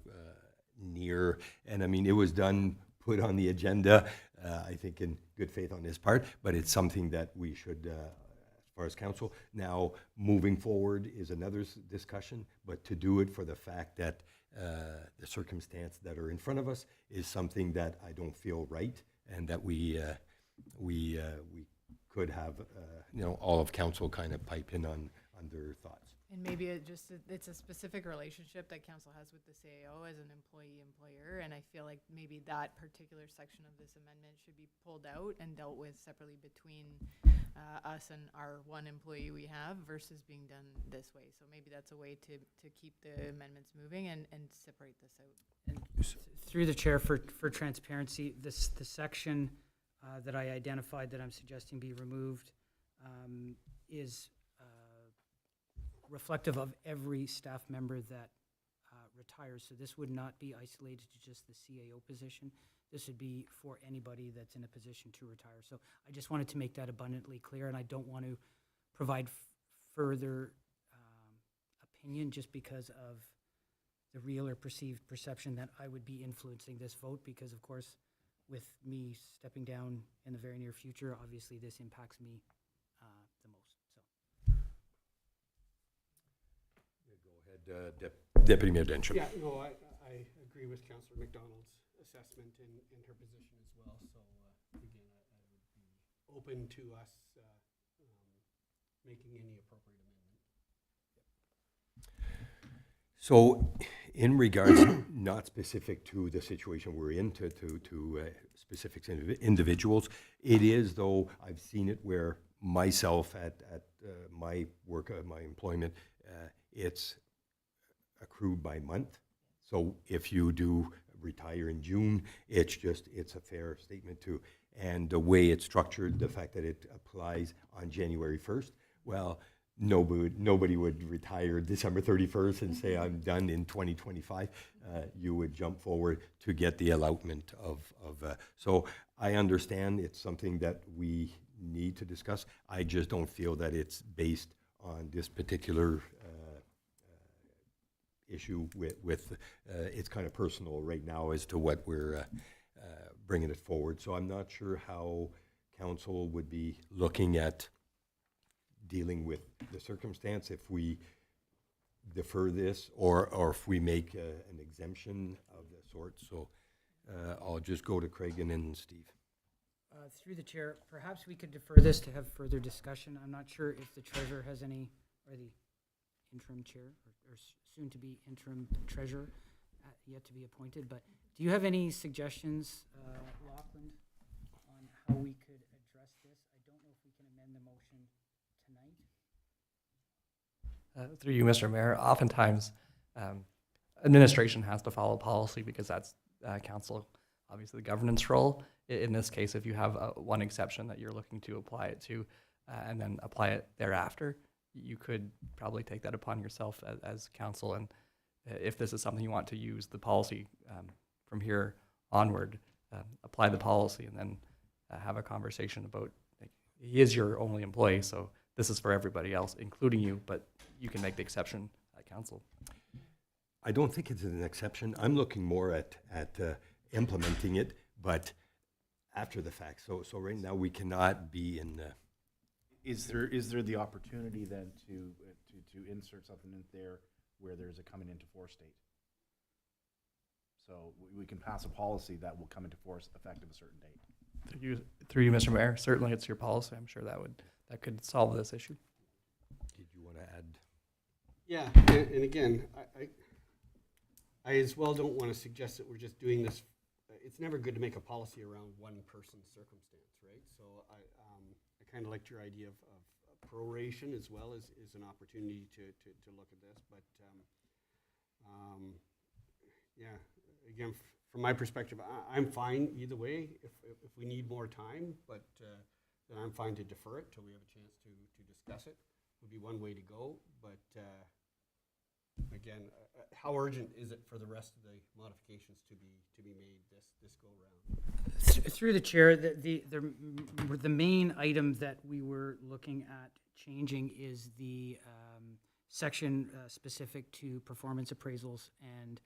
Speaker 2: near. And I mean, it was put on the agenda, I think in good faith on his part, but it's something that we should, as far as council, now moving forward is another discussion, but to do it for the fact that the circumstance that are in front of us is something that I don't feel right, and that we could have, all of council kind of pipe in on their thoughts.
Speaker 5: And maybe it's a specific relationship that council has with the CAO as an employee-employer, and I feel like maybe that particular section of this amendment should be pulled out and dealt with separately between us and our one employee we have versus being done this way. So maybe that's a way to keep the amendments moving and separate this out.
Speaker 3: And through the chair, for transparency, the section that I identified that I'm suggesting be removed is reflective of every staff member that retires. So this would not be isolated to just the CAO position. This would be for anybody that's in a position to retire. So I just wanted to make that abundantly clear, and I don't want to provide further opinion just because of the real or perceived perception that I would be influencing this vote, because of course, with me stepping down in the very near future, obviously this impacts me the most. So.
Speaker 2: Go ahead, Deputy Mayor Densham.
Speaker 7: Yeah, no, I agree with Councillor McDonald's assessment in her position as well. So again, I would be open to us making any appropriate amendment.
Speaker 2: So in regards, not specific to the situation we're in, to specific individuals, it is, though, I've seen it where myself at my work, my employment, it's accrued by month. So if you do retire in June, it's a fair statement too. And the way it's structured, the fact that it applies on January 1st, well, nobody would retire December 31st and say, I'm done in 2025. You would jump forward to get the allotment of so I understand it's something that we need to discuss. I just don't feel that it's based on this particular issue with it's kind of personal right now as to what we're bringing it forward. So I'm not sure how council would be looking at dealing with the circumstance if we defer this or if we make an exemption of the sort. So I'll just go to Craig and then Steve.
Speaker 3: Through the chair, perhaps we could defer this to have further discussion. I'm not sure if the treasurer has any, or the interim chair, or soon-to-be interim treasurer, yet to be appointed. But do you have any suggestions, Lachlan, on how we could address this? I don't know if we can amend the motion tonight.
Speaker 10: Through you, Mr. Mayor, oftentimes administration has to follow policy because that's council, obviously the governance role. In this case, if you have one exception that you're looking to apply it to and then apply it thereafter, you could probably take that upon yourself as council. And if this is something you want to use the policy from here onward, apply the policy and then have a conversation about, like, he is your only employee, so this is for everybody else, including you, but you can make the exception at council.
Speaker 2: I don't think it's an exception. I'm looking more at implementing it, but after the fact. So right now we cannot be in.
Speaker 8: Is there the opportunity then to insert something in there where there's a coming into force date? So we can pass a policy that will come into force effective a certain date.
Speaker 10: Through you, Mr. Mayor, certainly it's your policy. I'm sure that could solve this issue.
Speaker 2: Did you want to add?
Speaker 7: Yeah, and again, I as well don't want to suggest that we're just doing this. It's never good to make a policy around one person's circumstance, right? So I kind of liked your idea of proration as well as an opportunity to look at this. But yeah, again, from my perspective, I'm fine either way if we need more time, but then I'm fine to defer it till we have a chance to discuss it. Would be one way to go, but again, how urgent is it for the rest of the modifications to be made this go around?
Speaker 3: Through the chair, the main item that we were looking at changing is the section specific to performance appraisals and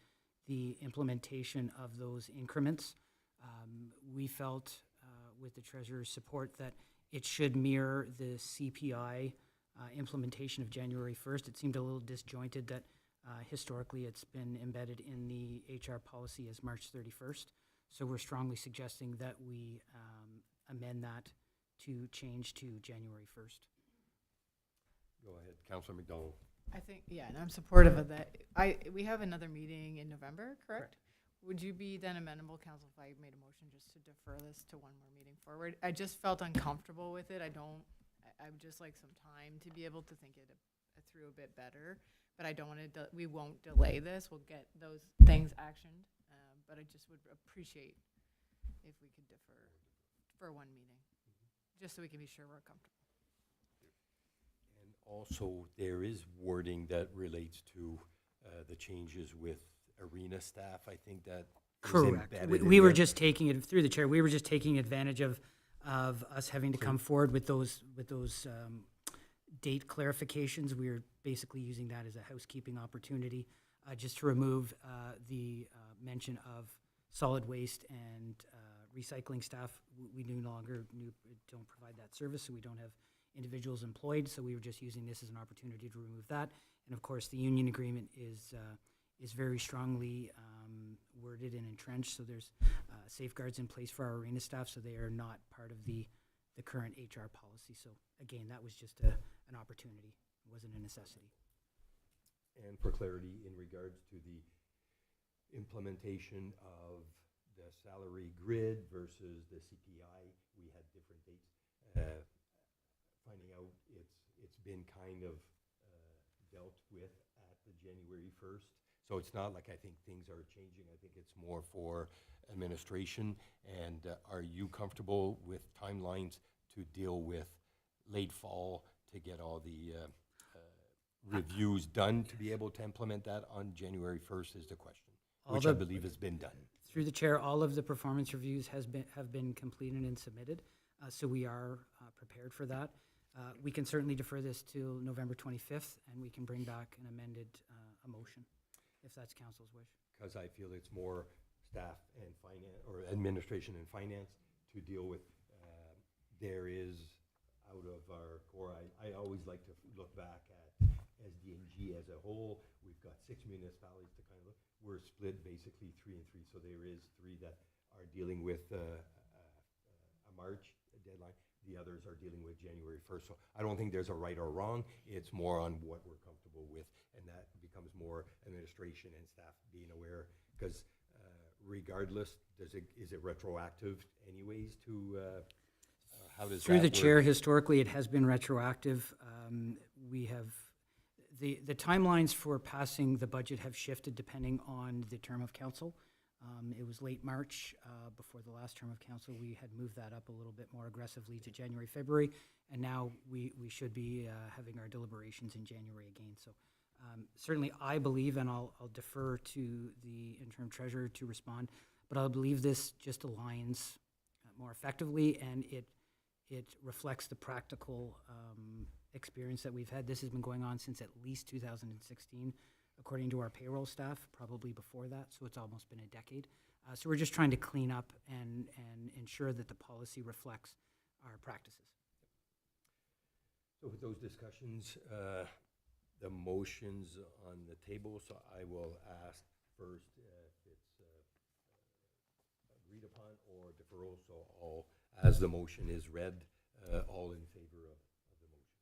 Speaker 3: the implementation of those increments. We felt, with the treasurer's support, that it should mirror the CPI implementation of January 1st. It seemed a little disjointed that historically it's been embedded in the HR policy as March 31st. So we're strongly suggesting that we amend that to change to January 1st.
Speaker 2: Go ahead, Councillor McDonald.
Speaker 5: I think, yeah, and I'm supportive of that. We have another meeting in November, correct? Would you be then amenable, council, if I made a motion just to defer this to one more meeting forward? I just felt uncomfortable with it. I would just like some time to be able to think it through a bit better. But I don't want to, we won't delay this. We'll get those things actioned. But I just would appreciate if we could defer for one meeting, just so we can be sure we're comfortable.
Speaker 2: And also, there is wording that relates to the changes with arena staff. I think that is
Speaker 3: Correct.
Speaker 2: embedded in
Speaker 3: We were
Speaker 2: there.
Speaker 3: just taking it, through the chair, we were just taking advantage of us having to come forward with those date clarifications. We were basically using that as a housekeeping opportunity, just to remove the mention of solid waste and recycling staff. We no longer don't provide that service, so we don't have individuals employed, so we were just using this as an opportunity to remove that. And of course, the union agreement is very strongly worded and entrenched, so there's safeguards in place for our arena staff, so they are not part of the current HR policy. So again, that was just an opportunity. It wasn't a necessity.
Speaker 2: And for clarity, in regards to the implementation of the salary grid versus the CPI, we had different dates. Finding out it's been kind of dealt with at the January 1st. So it's not like I think things are changing. I think it's more for administration. And are you comfortable with timelines to deal with late fall to get all the reviews done to be able to implement that on January 1st is the question, which I believe has been done.
Speaker 3: Through the chair, all of the performance reviews have been completed and submitted, so we are prepared for that. We can certainly defer this till November 25th, and we can bring back an amended a motion, if that's council's wish.
Speaker 2: Because I feel it's more staff and finance, or administration and finance to deal with. There is, out of our core, I always like to look back at SDNG as a whole. We've got 6 municipalities to kind of look. We're split basically 3 and 3, so there is 3 that are dealing with a March deadline. The others are dealing with January 1st. So I don't think there's a right or wrong. It's more on what we're comfortable with, and that becomes more administration and staff being aware. Because regardless, is it retroactive anyways to? How does
Speaker 3: Through
Speaker 2: that
Speaker 3: the
Speaker 2: work?
Speaker 3: chair, historically, it has been retroactive. We have, the timelines for passing the budget have shifted depending on the term of council. It was late March before the last term of council. We had moved that up a little bit more aggressively to January, February, and now we should be having our deliberations in January again. So certainly I believe, and I'll defer to the interim treasurer to respond, but I believe this just aligns more effectively, and it reflects the practical experience that we've had. This has been going on since at least 2016, according to our payroll staff, probably before that, so it's almost been a decade. So we're just trying to clean up and ensure that the policy reflects our practices.
Speaker 2: So with those discussions, the motions on the table, so I will ask first if it's agreed upon or deferral, so all, as the motion is read, all in favor of the motion.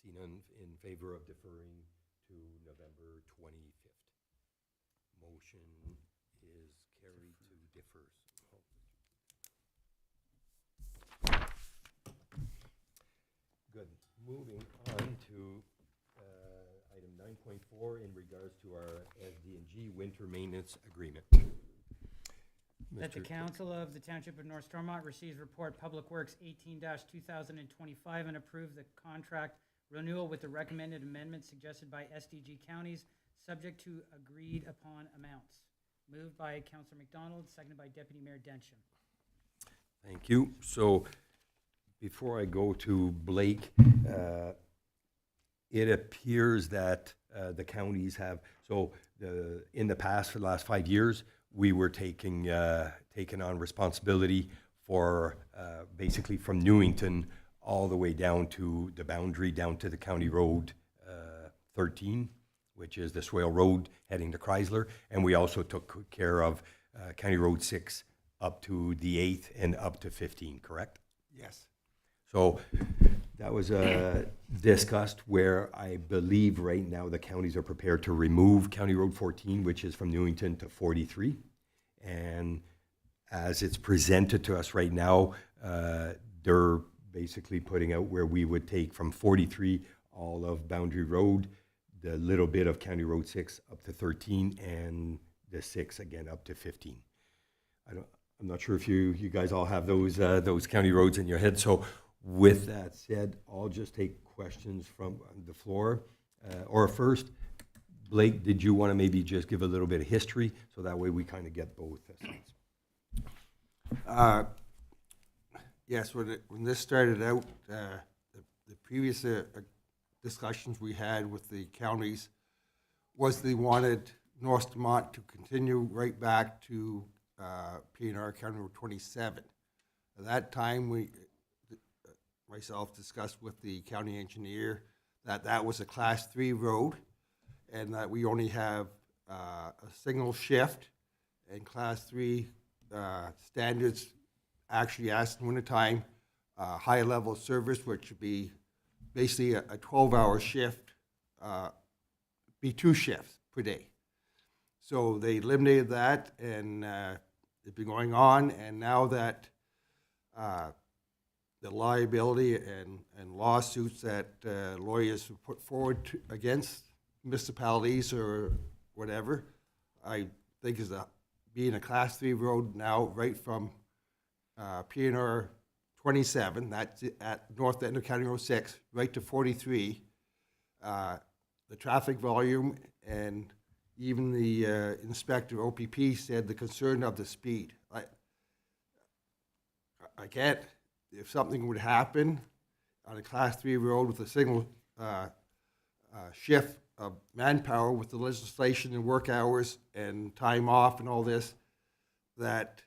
Speaker 2: See none in favor of deferring to November 25th. Motion is carried to defer. Good. Moving on to item 9.4 in regards to our SDNG winter maintenance agreement.
Speaker 3: That the
Speaker 2: Mr.
Speaker 3: council of the Township of North Stormont receives report Public Works 18-2025 and approve the contract renewal with the recommended amendments suggested by SDG counties, subject to agreed upon amounts. Moved by Councilor McDonald, seconded by Deputy Mayor Densham.
Speaker 2: Thank you. So before I go to Blake, it appears that the counties have, so in the past, for the last 5 years, we were taking on responsibility for basically from Newington all the way down to the boundary, down to the County Road 13, which is the Swale Road heading to Chrysler. And we also took care of County Road 6 up to the 8th and up to 15, correct?
Speaker 11: Yes.
Speaker 2: So That was discussed where I believe right now the counties are prepared to remove County Road 14, which is from Newington to 43. And as it's presented to us right now, they're basically putting out where we would take from 43 all of Boundary Road, the little bit of County Road 6 up to 13, and the 6 again up to 15. I'm not sure if you guys all have those county roads in your head. So with that said, I'll just take questions from the floor. Or first, Blake, did you want to maybe just give a little bit of history so that way we kind of get both sides?
Speaker 11: Yes, when this started out, the previous discussions we had with the counties was they wanted North Stormont to continue right back to P&R County Road 27. At that time, myself discussed with the county engineer that was a Class 3 road and that we only have a single shift, and Class 3 standards actually asked in wintertime high level of service, which would be basically a 12-hour shift, be 2 shifts per day. So they eliminated that, and it's been going on, and now that the liability and lawsuits that lawyers have put forward against municipalities or whatever, I think is being a Class 3 road now right from P&R 27, that's at north end of County Road 6, right to 43. The traffic volume and even the inspector, OPP, said the concern of the speed. I can't, if something would happen on a Class 3 road with a single shift of manpower with the legislation and work hours and time off and all this, that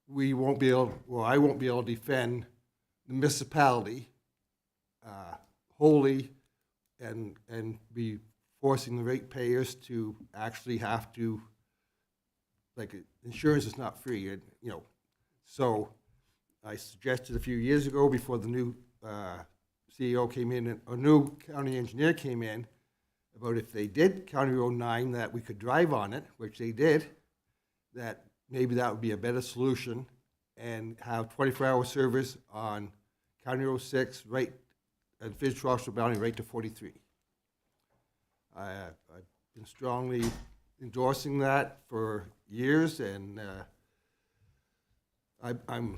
Speaker 11: we won't be able, well, I won't be able to defend the municipality wholly and be forcing the ratepayers to actually have to, like, insurance is not free, and, you know. So I suggested a few years ago, before the new CEO came in, and a new county engineer came in, about if they did County Road 9, that we could drive on it, which they did, that maybe that would be a better solution, and have 24-hour service on County Road 6, right at Fitzroy Boundary, right to 43. I've been strongly endorsing that for years, and I'm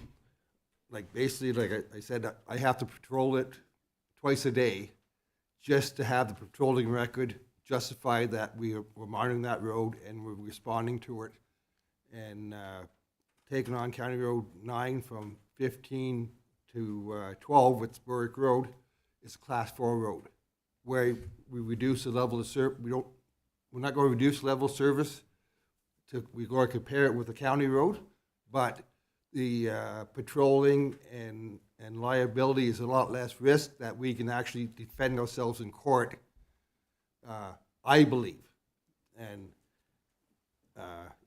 Speaker 11: like, basically, like I said, I have to patrol it twice a day just to have the patrolling record justify that we're monitoring that road and we're responding to it. And taking on County Road 9 from 15 to 12 with Berwick Road is a Class 4 road, where we reduce the level of service. We're not going to reduce the level of service. We're going to compare it with the county road, but the patrolling and liability is a lot less risk that we can actually defend ourselves in court, I believe. And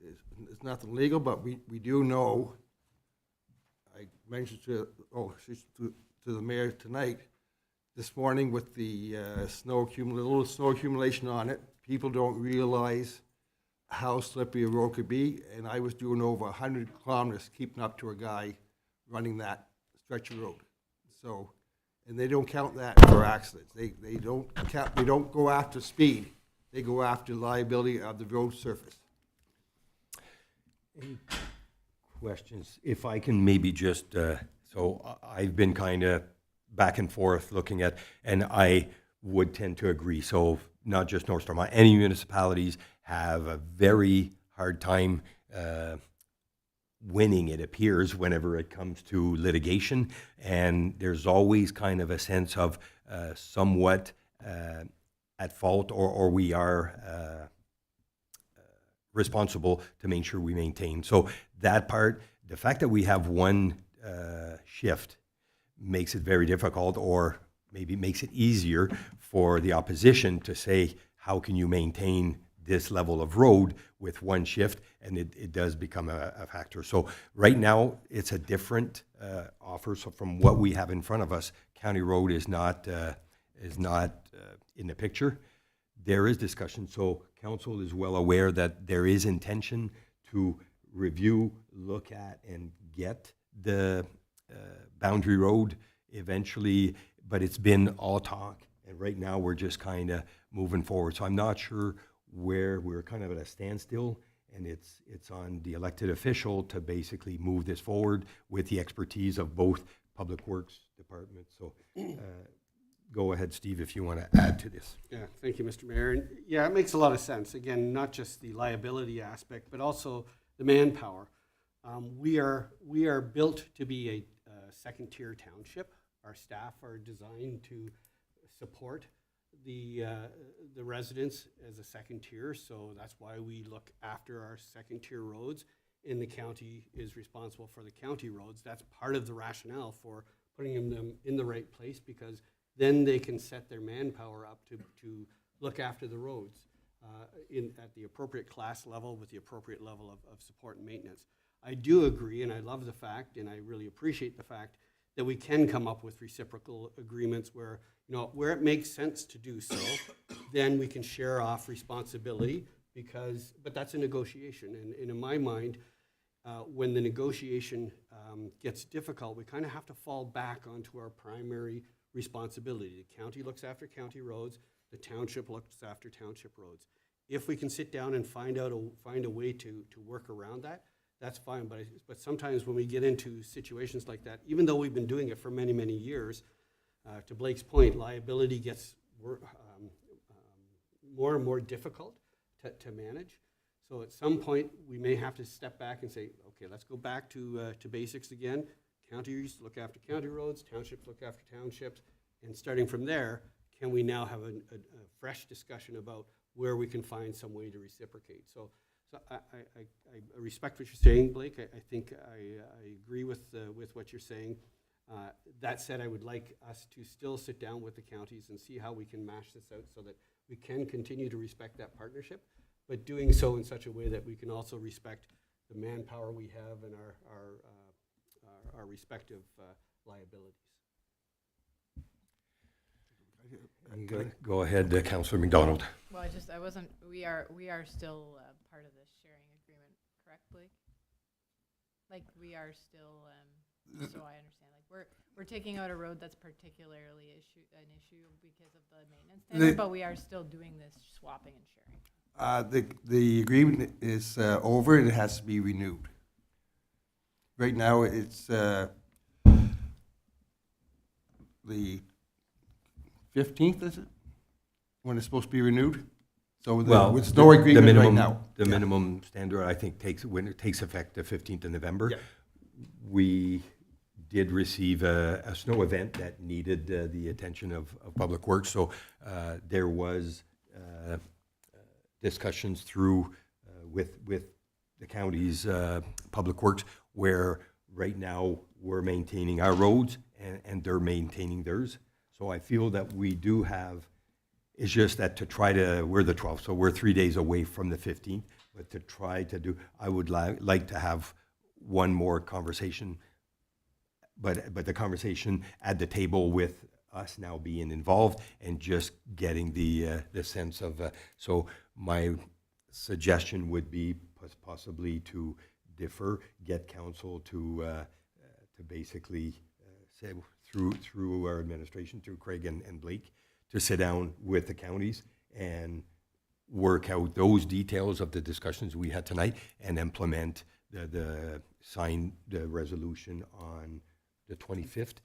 Speaker 11: it's nothing legal, but we do know, I mentioned to the mayor tonight, this morning with the little snow accumulation on it, people don't realize how slippery a road could be, and I was doing over 100 kilometers keeping up to a guy running that stretch of road. So, and they don't count that for accidents. They don't go after speed. They go after liability of the road surface.
Speaker 2: Any questions? If I can maybe just, so I've been kind of back and forth looking at, and I would tend to agree. So not just North Stormont, any municipalities have a very hard time winning, it appears, whenever it comes to litigation. And there's always kind of a sense of somewhat at fault, or we are responsible to make sure we maintain. So that part, the fact that we have one shift makes it very difficult, or maybe makes it easier for the opposition to say, how can you maintain this level of road with one shift, and it does become a factor. So right now, it's a different offer. So from what we have in front of us, County Road is not in the picture. There is discussion, so council is well aware that there is intention to review, look at, and get the boundary road eventually, but it's been all talk, and right now we're just kind of moving forward. So I'm not sure where we're kind of at a standstill, and it's on the elected official to basically move this forward with the expertise of both Public Works departments. So go ahead, Steve, if you want to add to this.
Speaker 7: Yeah, thank you, Mr. Mayor. And yeah, it makes a lot of sense. Again, not just the liability aspect, but also the manpower. We are built to be a second-tier township. Our staff are designed to support the residents as a second tier, so that's why we look after our second-tier roads, and the county is responsible for the county roads. That's part of the rationale for putting them in the right place, because then they can set their manpower up to look after the roads at the appropriate class level with the appropriate level of support and maintenance. I do agree, and I love the fact, and I really appreciate the fact that we can come up with reciprocal agreements where, where it makes sense to do so, then we can share off responsibility, but that's a negotiation. And in my mind, when the negotiation gets difficult, we kind of have to fall back onto our primary responsibility. The county looks after county roads, the township looks after township roads. If we can sit down and find a way to work around that, that's fine. But sometimes when we get into situations like that, even though we've been doing it for many, many years, to Blake's point, liability gets more and more difficult to manage. So at some point, we may have to step back and say, okay, let's go back to basics again. Counties look after county roads, townships look after townships, and starting from there, can we now have a fresh discussion about where we can find some way to reciprocate? So I respect what you're saying, Blake. I think I agree with what you're saying. That said, I would like us to still sit down with the counties and see how we can mash this out so that we can continue to respect that partnership, but doing so in such a way that we can also respect the manpower we have and our respective liabilities.
Speaker 2: Go ahead, Councillor McDonald.
Speaker 5: Well, we are still part of this sharing agreement, correct, Blake? Like, we are still, so I understand, like, we're taking out a road that's particularly an issue because of the maintenance standard, but we are still doing this swapping and sharing.
Speaker 11: The agreement is over, and it has to be renewed. Right now, it's the 15th, is it? When it's supposed to be renewed? So with no agreement right now.
Speaker 2: The minimum standard, I think, when it takes effect the 15th of November. Yeah. We did receive a snow event that needed the attention of Public Works, so there was discussions through with the county's Public Works, where right now we're maintaining our roads and they're maintaining theirs. So I feel that we do have, it's just that we're the 12th, so we're 3 days away from the 15th, but to try to do, I would like to have one more conversation, but the conversation at the table with us now being involved and just getting the sense of, so my suggestion would be possibly to defer, get council to basically say through our administration, through Craig and Blake, to sit down with the counties and work out those details of the discussions we had tonight and implement sign the resolution on the 25th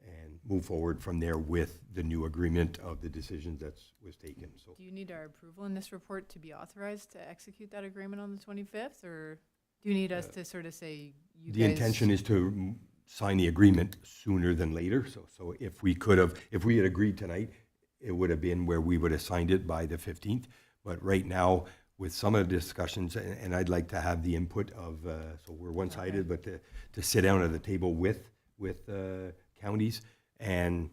Speaker 2: and move forward from there with the new agreement of the decisions that was taken. So,
Speaker 5: do you need our approval in this report to be authorized to execute that agreement on the 25th, or do you need us to sort of say
Speaker 2: the intention is to sign the agreement sooner than later. So if we had agreed tonight, it would have been where we would have signed it by the 15th. But right now, with some of the discussions, and I'd like to have the input of, so we're one-sided, but to sit down at the table with counties and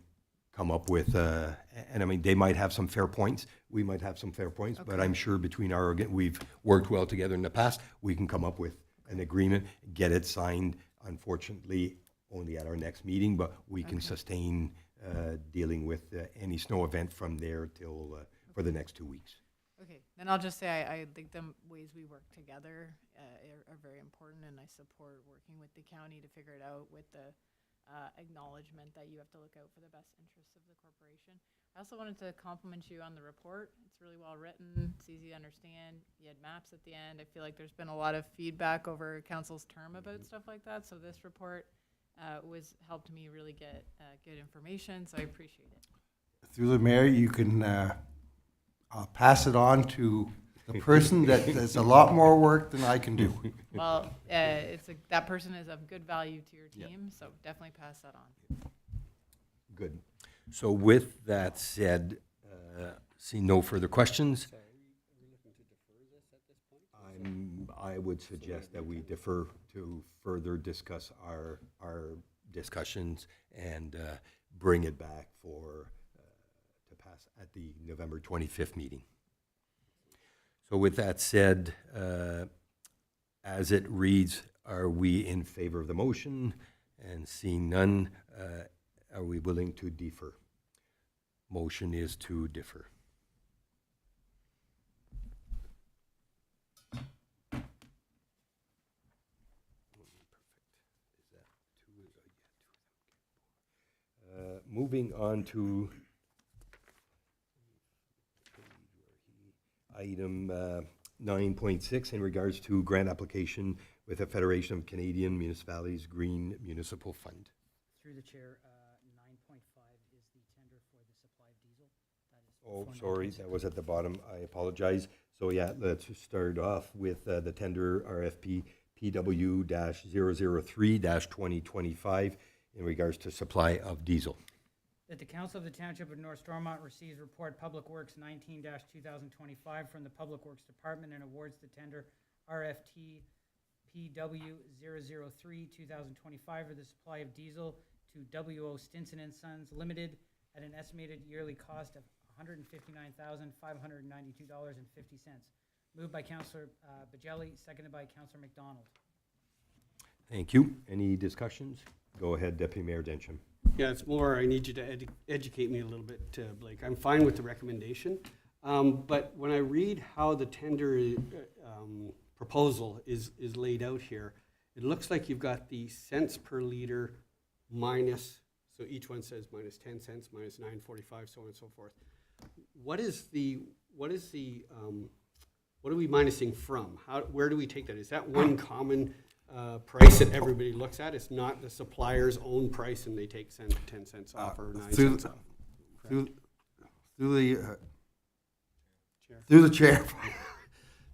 Speaker 2: come up with, and I mean, they might have some fair points, we might have some fair points, but I'm sure between we've worked well together in the past, we can come up with an agreement, get it signed, unfortunately, only at our next meeting, but we can sustain dealing with any snow event from there till, for the next 2 weeks.
Speaker 5: Okay, then I'll just say I think the ways we work together are very important, and I support working with the county to figure it out with the acknowledgement that you have to look out for the best interests of the corporation. I also wanted to compliment you on the report. It's really well written. It's easy to understand. You had maps at the end. I feel like there's been a lot of feedback over council's term about stuff like that. So this report helped me really get good information. So I appreciate it.
Speaker 11: Through the mayor, you can pass it on to the person that does a lot more work than I can do.
Speaker 5: Well, that person is of good value to your team, so definitely pass that on.
Speaker 2: Good. So with that said, see no further questions. I would suggest that we defer to further discuss our discussions and bring it back to pass at the November 25th meeting. So with that said, as it reads, are we in favor of the motion? And seeing none, are we willing to defer? Motion is to defer. Moving on to item 9.6 in regards to grant application with the Federation of Canadian Municipalities Green Municipal Fund.
Speaker 3: Through the chair, 9.5 is the tender for the supply of diesel. That is
Speaker 2: Oh,
Speaker 3: for
Speaker 2: sorry,
Speaker 3: 9.6.
Speaker 2: that was at the bottom. I apologize. So yeah, let's start off with the tender RFP PW-003-2025 in regards to supply of diesel.
Speaker 3: That the Council of the Township of North Stormont receives report Public Works 19-2025 from the Public Works Department and awards the tender RFT PW-003-2025 for the supply of diesel to W.O. Stinson and Sons Limited at an estimated yearly cost of $159,592.50. Moved by Councillor Bajelli, seconded by Councillor McDonald.
Speaker 2: Thank you. Any discussions? Go ahead, Deputy Mayor Densham.
Speaker 7: Yeah, it's more, I need you to educate me a little bit, Blake. I'm fine with the recommendation, but when I read how the tender proposal is laid out here, it looks like you've got the cents per liter minus, so each one says minus 10 cents, minus 9.45, so on and so forth. What are we minusing from? Where do we take that? Is that one common price that everybody looks at? It's not the supplier's own price and they take 10 cents off or 9 cents off.
Speaker 11: Through the chair,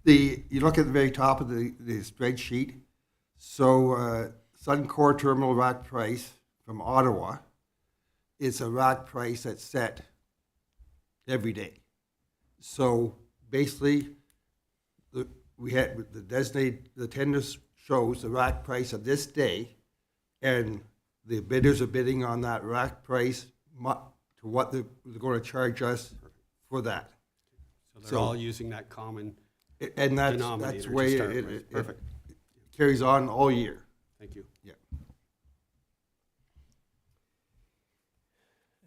Speaker 11: you look at the very top of the spreadsheet. So Suncor Terminal rack price from Ottawa is a rack price that's set every day. So basically, we had the tenders shows the rack price of this day, and the bidders are bidding on that rack price to what they're going to charge us for that.
Speaker 7: So they're all using that common
Speaker 11: And that's
Speaker 7: denominator
Speaker 11: the
Speaker 7: to
Speaker 11: way
Speaker 7: start
Speaker 11: it
Speaker 7: with. Perfect.
Speaker 11: carries on all year.
Speaker 7: Thank you.
Speaker 11: Yeah.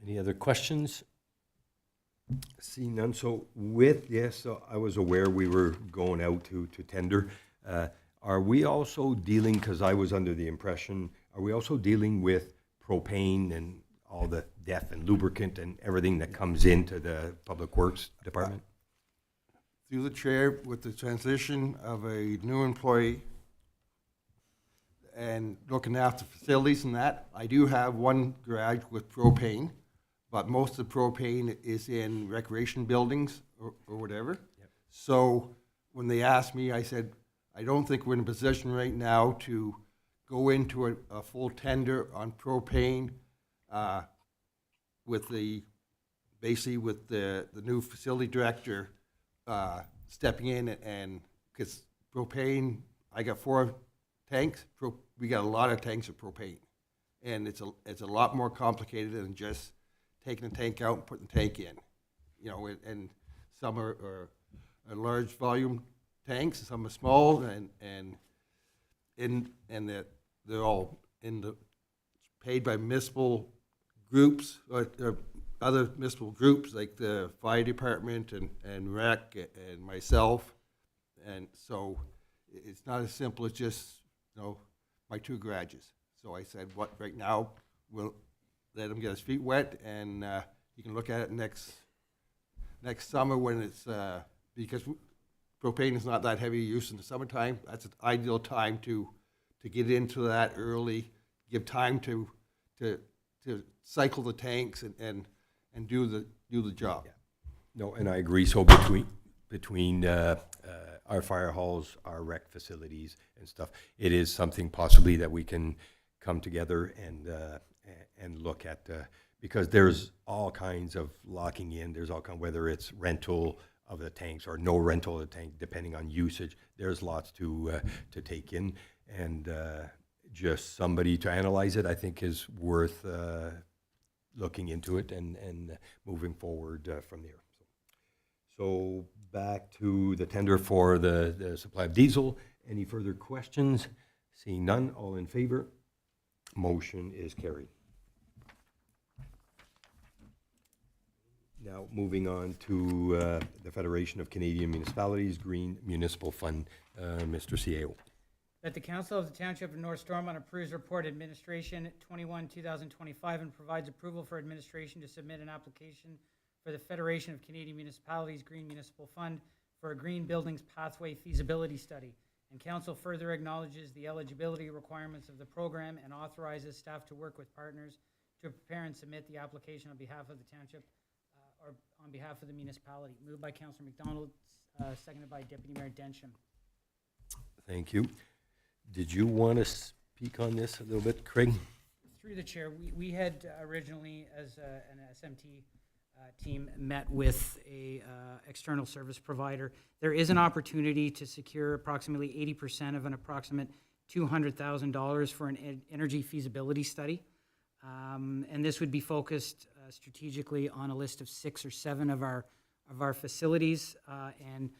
Speaker 2: Any other questions? Seeing none, so with this, so I was aware we were going out to tender. Are we also dealing, because I was under the impression, are we also dealing with propane and all the DEF and lubricant and everything that comes into the Public Works Department?
Speaker 11: Through the chair, with the transition of a new employee and looking after facilities and that, I do have one garage with propane, but most of the propane is in recreation buildings or whatever.
Speaker 2: Yep.
Speaker 11: So when they asked me, I said, I don't think we're in a position right now to go into a full tender on propane with the new facility director stepping in, and because propane, I got 4 tanks. We got a lot of tanks of propane, and it's a lot more complicated than just taking the tank out and putting the tank in. You know, and some are large volume tanks, some are small, and they're all paid by municipal groups or other municipal groups like the fire department and rec and myself. And so it's not as simple as just, you know, my two garages. So I said, what, right now, we'll let him get his feet wet, and you can look at it next summer when it's, because propane is not that heavy use in the summertime. That's an ideal time to get into that early, give time to cycle the tanks and do the job.
Speaker 2: Yeah. No, and I agree. So between our fire halls, our rec facilities and stuff, it is something possibly that we can come together and look at, because there's all kinds of locking in. There's all kind, whether it's rental of the tanks or no rental of the tank, depending on usage. There's lots to take in, and just somebody to analyze it, I think, is worth looking into it and moving forward from there. So back to the tender for the supply of diesel. Any further questions? Seeing none, all in favor? Motion is carried. Now, moving on to the Federation of Canadian Municipalities Green Municipal Fund, Mr. CAO.
Speaker 3: That the Council of the Township of North Stormont approves report administration 21/2025 and provides approval for administration to submit an application for the Federation of Canadian Municipalities Green Municipal Fund for a Green Buildings Pathway Feasibility Study. And council further acknowledges the eligibility requirements of the program and authorizes staff to work with partners to prepare and submit the application on behalf of the township or on behalf of the municipality. Moved by Councilor McDonald, seconded by Deputy Mayor Densham.
Speaker 2: Thank you. Did you want to speak on this a little bit, Craig?
Speaker 3: Through the chair, we had originally, as an SMT team, met with a external service provider. There is an opportunity to secure approximately 80% of an approximate $200,000 for an energy feasibility study. And this would be focused strategically on a list of 6 or 7 of our facilities, and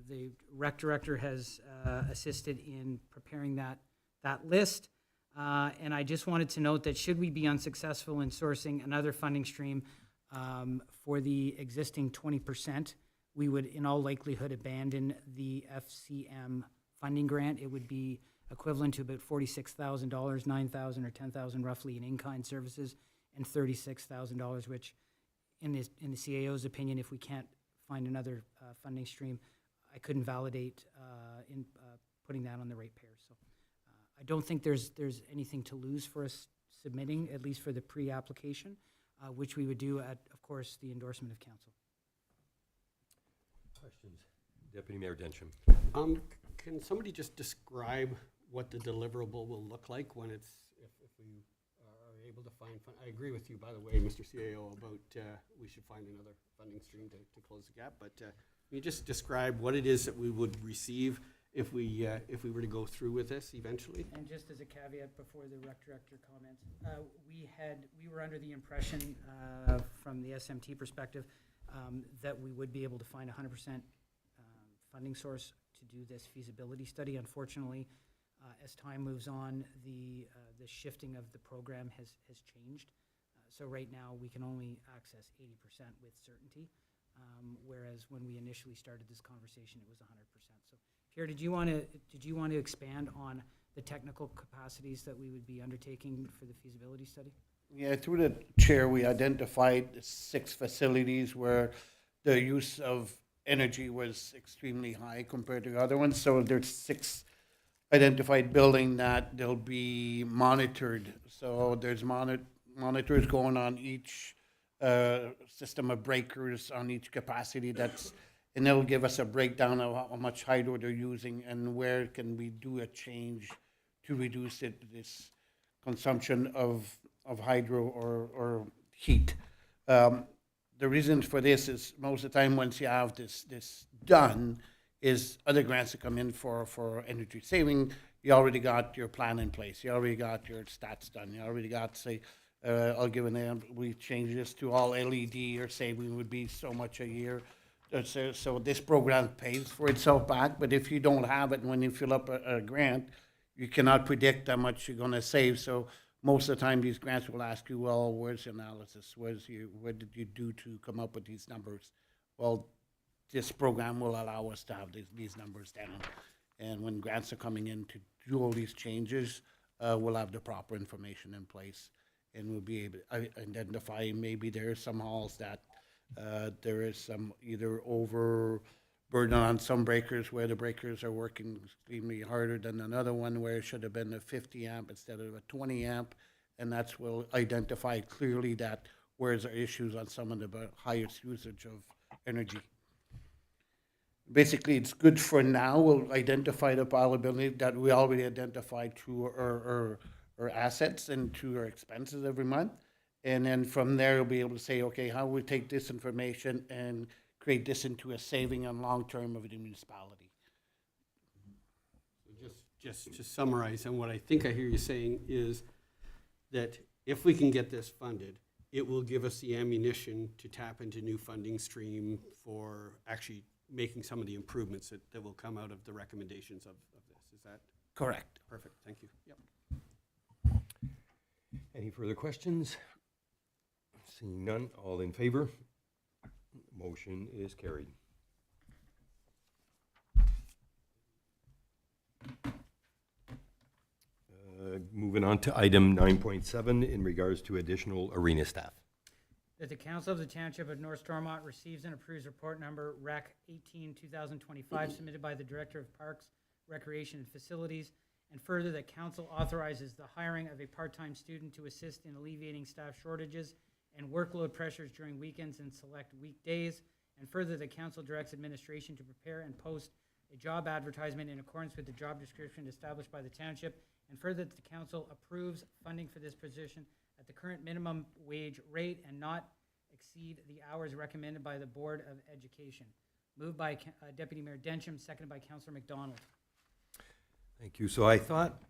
Speaker 3: the rec director has assisted in preparing that list. And I just wanted to note that should we be unsuccessful in sourcing another funding stream for the existing 20%, we would in all likelihood abandon the FCM funding grant. It would be equivalent to about $46,000, $9,000 or $10,000 roughly in in-kind services, and $36,000, which in the CAO's opinion, if we can't find another funding stream, I couldn't validate in putting that on the ratepayers. So I don't think there's anything to lose for us submitting, at least for the pre-application, which we would do at, of course, the endorsement of council.
Speaker 2: Questions? Deputy Mayor Densham.
Speaker 7: Can somebody just describe what the deliverable will look like when it's, if we are able to find, I agree with you, by the way, Mr. CAO, about we should find another funding stream to close the gap, but can you just describe what it is that we would receive if we were to go through with this eventually?
Speaker 3: And just as a caveat before the rec director comments, we were under the impression from the SMT perspective that we would be able to find 100% funding source to do this feasibility study. Unfortunately, as time moves on, the shifting of the program has changed. So right now we can only access 80% with certainty, whereas when we initially started this conversation, it was 100%. So Pierre, did you want to expand on the technical capacities that we would be undertaking for the feasibility study?
Speaker 9: Yeah, through the chair, we identified 6 facilities where the use of energy was extremely high compared to other ones. So there's 6 identified buildings that they'll be monitored. So there's monitors going on each system of breakers on each capacity and it'll give us a breakdown of how much hydro they're using and where can we do a change to reduce this consumption of hydro or heat. The reason for this is most of the time once you have this done is other grants that come in for energy saving. You already got your plan in place. You already got your stats done. You already got, say, I'll give an example. We changed this to all LED, or saving would be so much a year. So this program pays for itself back, but if you don't have it, when you fill up a grant, you cannot predict how much you're gonna save. So most of the time, these grants will ask you, well, where's your analysis? What did you do to come up with these numbers? Well, this program will allow us to have these numbers down. And when grants are coming in to do all these changes, we'll have the proper information in place. And we'll be able to identify, maybe there are some halls that there is some either overburden on some breakers where the breakers are working extremely harder than another one where it should have been a 50 amp instead of a 20 amp. And that's will identify clearly that where's our issues on some of the highest usage of energy. Basically, it's good for now. We'll identify the probability that we already identified to our assets and to our expenses every month. And then from there, we'll be able to say, okay, how we take this information and create this into a saving on long-term of the municipality.
Speaker 7: Just to summarize, and what I think I hear you saying is that if we can get this funded, it will give us the ammunition to tap into new funding stream for actually making some of the improvements that will come out of the recommendations of this. Is that
Speaker 9: Correct.
Speaker 7: perfect? Thank you. Yep.
Speaker 2: Any further questions? Seeing none, all in favor? Motion is carried. Moving on to item 9.7 in regards to additional arena staff.
Speaker 3: That the Council of the Township of North Stormont receives and approves report number REC 18-2025 submitted by the Director of Parks, Recreation and Facilities, and further that council authorizes the hiring of a part-time student to assist in alleviating staff shortages and workload pressures during weekends and select weekdays, and further the council directs administration to prepare and post a job advertisement in accordance with the job description established by the township, and further that the council approves funding for this position at the current minimum wage rate and not exceed the hours recommended by the Board of Education. Moved by Deputy Mayor Densham, seconded by Councillor McDonald.
Speaker 2: Thank you. So I thought,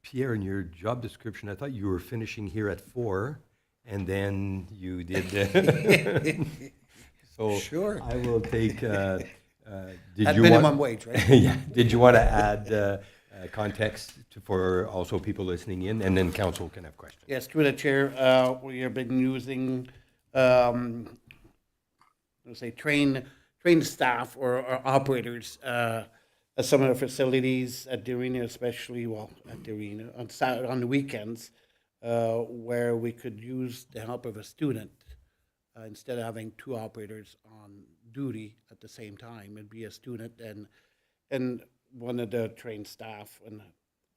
Speaker 2: Pierre, in your job description, I thought you were finishing here at 4, and then you did. So
Speaker 9: Sure.
Speaker 2: I will take. Did
Speaker 9: At
Speaker 2: you
Speaker 9: minimum
Speaker 2: want,
Speaker 9: wage, right?
Speaker 2: yeah. Did you want to add context for also people listening in, and then council can have questions?
Speaker 9: Yes, through the chair, we have been using, let's say, trained staff or operators at some of the facilities at the arena, especially, well, at the arena, on the weekends, where we could use the help of a student instead of having two operators on duty at the same time. It'd be a student and one of the trained staff,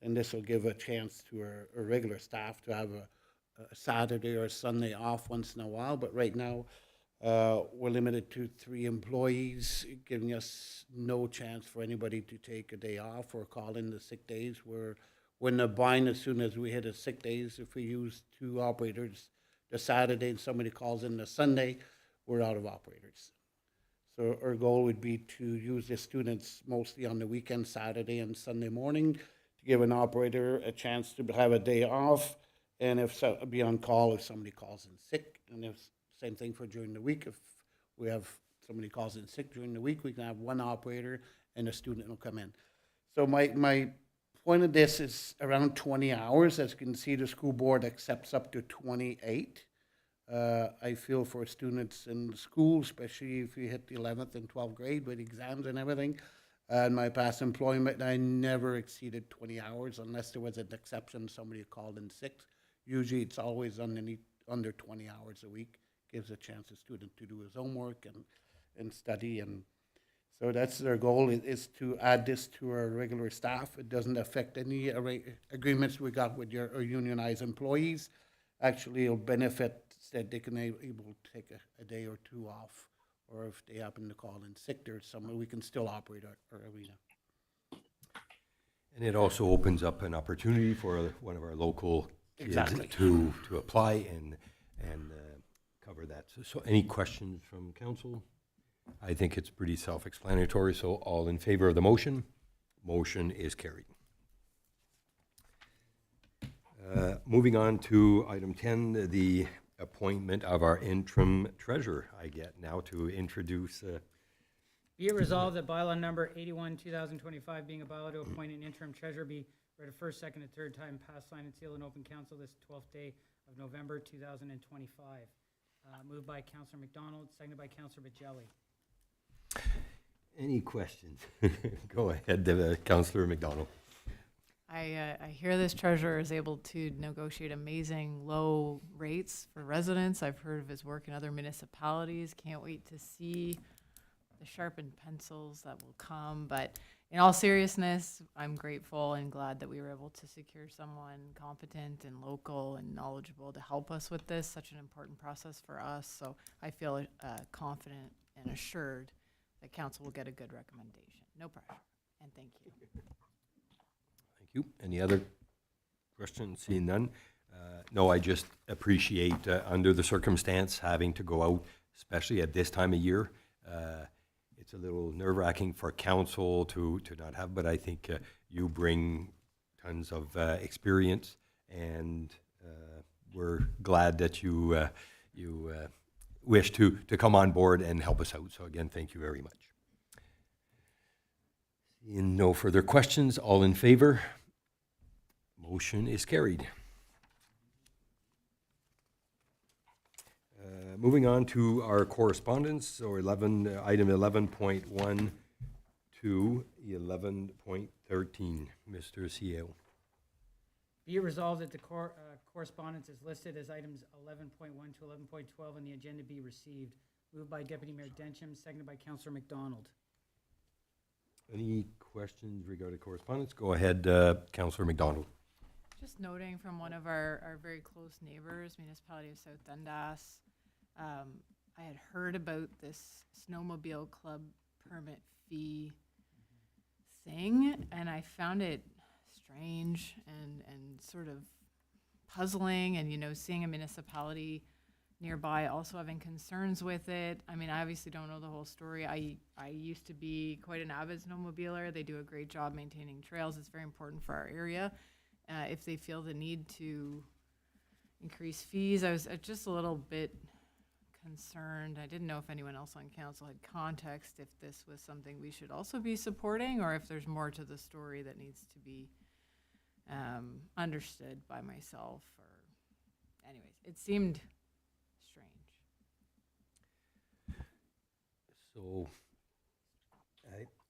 Speaker 9: and this will give a chance to our regular staff to have a Saturday or a Sunday off once in a while. But right now, we're limited to 3 employees, giving us no chance for anybody to take a day off or call in the sick days. We're in a bind as soon as we hit the sick days. If we use 2 operators the Saturday and somebody calls in the Sunday, we're out of operators. So our goal would be to use the students mostly on the weekend, Saturday and Sunday morning, to give an operator a chance to have a day off, and be on call if somebody calls in sick. And if same thing for during the week. If we have somebody calls in sick during the week, we can have 1 operator and a student will come in. So my point of this is around 20 hours. As you can see, the school board accepts up to 28. I feel for students in school, especially if you hit the 11th and 12th grade with exams and everything. In my past employment, I never exceeded 20 hours unless there was an exception, somebody called in sick. Usually it's always under 20 hours a week. Gives a chance a student to do his homework and study. And so that's their goal, is to add this to our regular staff. It doesn't affect any agreements we got with our unionized employees. Actually, it'll benefit that they can able to take a day or 2 off, or if they happen to call in sick, there's somewhere we can still operate our arena.
Speaker 2: And it also opens up an opportunity for one of our local kids
Speaker 9: Exactly.
Speaker 2: to apply and cover that. So any questions from council? I think it's pretty self-explanatory, so all in favor of the motion? Motion is carried. Moving on to item 10, the appointment of our interim treasurer. I get now to introduce,
Speaker 3: Be it resolved that bylaw number 81, 2025, being a bylaw to appoint an interim treasurer, be read a first, second, and third time, passed, signed, and sealed in open council this 12th day of November 2025. Moved by Councillor McDonald, seconded by Councillor Bajelli.
Speaker 2: any questions? Go ahead, Councillor McDonald.
Speaker 5: I hear this treasurer is able to negotiate amazing low rates for residents. I've heard of his work in other municipalities. Can't wait to see the sharpened pencils that will come. But in all seriousness, I'm grateful and glad that we were able to secure someone competent and local and knowledgeable to help us with this, such an important process for us. So I feel confident and assured that council will get a good recommendation. No pressure. And thank you.
Speaker 2: Thank you. Any other questions? Seeing none. No, I just appreciate, under the circumstance, having to go out, especially at this time of year. It's a little nerve-wracking for council to not have, but I think you bring tons of experience, and we're glad that you wish to come on board and help us out. So again, thank you very much. Seeing no further questions, all in favor? Motion is carried. Moving on to our correspondence, so item 11.1 to 11.13. Mr. CEO.
Speaker 3: Be it resolved that the correspondence is listed as items 11.1 to 11.12 on the agenda be received. Moved by Deputy Mayor Dencham, seconded by Councillor McDonald.
Speaker 2: Any questions regarding correspondence? Go ahead, Councillor McDonald.
Speaker 5: Just noting from one of our very close neighbors, municipality of South Dundas, I had heard about this snowmobile club permit fee thing, and I found it strange and sort of puzzling, and, you know, seeing a municipality nearby also having concerns with it. I mean, I obviously don't know the whole story. I used to be quite an avid snowmobiler. They do a great job maintaining trails. It's very important for our area. If they feel the need to increase fees, I was just a little bit concerned. I didn't know if anyone else on council had context, if this was something we should also be supporting, or if there's more to the story that needs to be understood by myself. Or, anyways, it seemed strange.
Speaker 2: So,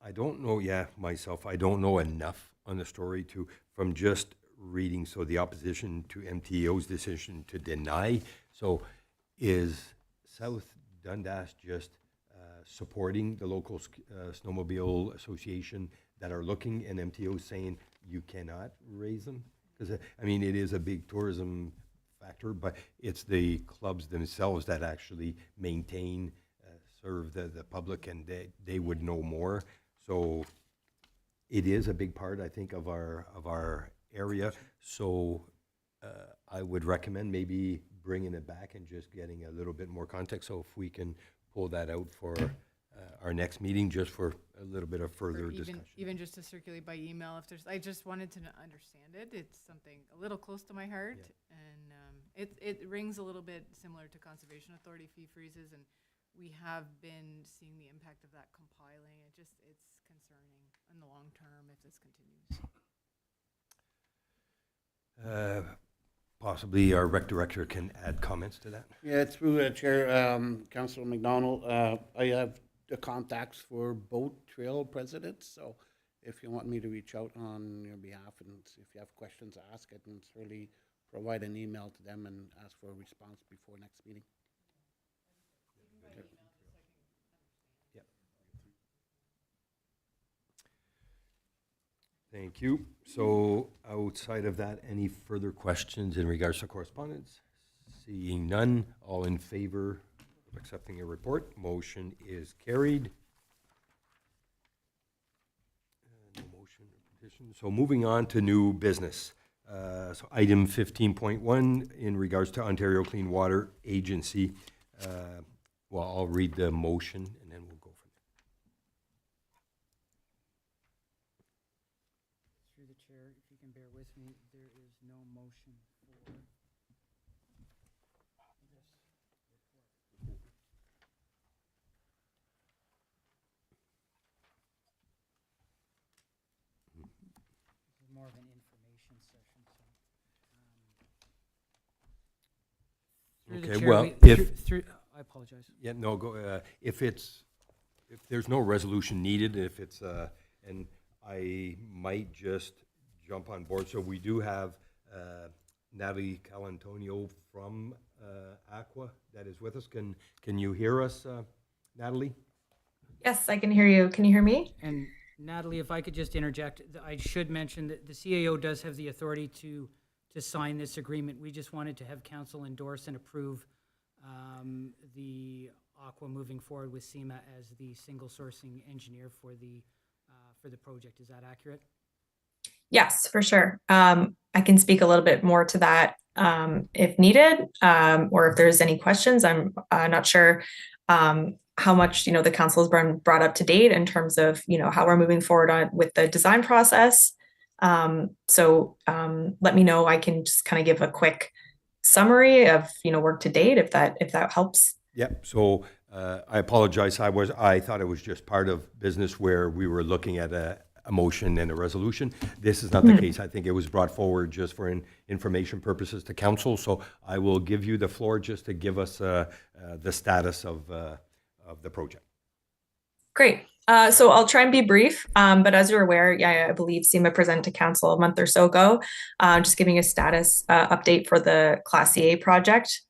Speaker 2: I don't know, myself, I don't know enough on the story from just reading, so the opposition to MTO's decision to deny. So is South Dundas just supporting the local snowmobile association that are looking, and MTO saying you cannot raise them? Because, I mean, it is a big tourism factor, but it's the clubs themselves that actually maintain, serve the public, and they would know more. So it is a big part, I think, of our area. So I would recommend maybe bringing it back and just getting a little bit more context. So if we can pull that out for our next meeting, just for a little bit of further discussion.
Speaker 5: Even just to circulate by email, if there's, I just wanted to understand it. It's something a little close to my heart, and it rings a little bit similar to Conservation Authority fee freezes, and we have been seeing the impact of that compiling. It's concerning in the long term if this continues.
Speaker 2: Possibly our rec director can add comments to that.
Speaker 9: Yeah, through Chair, Councillor McDonald, I have the contacts for both trail presidents, so if you want me to reach out on your behalf and if you have questions to ask, I can certainly provide an email to them and ask for a response before next meeting.
Speaker 2: Yep. Thank you. So outside of that, any further questions in regards to correspondence? Seeing none, all in favor of accepting a report, motion is carried. No motion or petition. So moving on to new business. So item 15.1 in regards to Ontario Clean Water Agency. Well, I'll read the motion and then we'll go from
Speaker 3: Through the Chair, if you can bear with me, there is no motion for this report. This is more of an information session, so. Through the
Speaker 2: Okay,
Speaker 3: chair,
Speaker 2: well,
Speaker 3: we-
Speaker 2: if-
Speaker 3: I apologize.
Speaker 2: Yeah, no, go, if there's no resolution needed, if it's, and I might just jump on board. So we do have Natalie Calantonio from Aqua that is with us. Can you hear us, Natalie?
Speaker 12: Yes, I can hear you. Can you hear me?
Speaker 3: And Natalie, if I could just interject, I should mention that the CAO does have the authority to sign this agreement. We just wanted to have council endorse and approve the Aqua moving forward with SEMA as the single sourcing engineer for the project. Is that accurate?
Speaker 12: Yes, for sure. I can speak a little bit more to that if needed, or if there's any questions. I'm not sure how much the council has been brought up to date in terms of how we're moving forward with the design process. So let me know. I can just kind of give a quick summary of work to date if that helps.
Speaker 2: Yep, so I apologize, I thought it was just part of business where we were looking at a motion and a resolution. This is not the case. I think it was brought forward just for information purposes to council, so I will give you the floor just to give us the status of the project.
Speaker 12: Great. So I'll try and be brief, but as you're aware, I believe SEMA presented to council a month or so ago, just giving a status update for the Class CA project.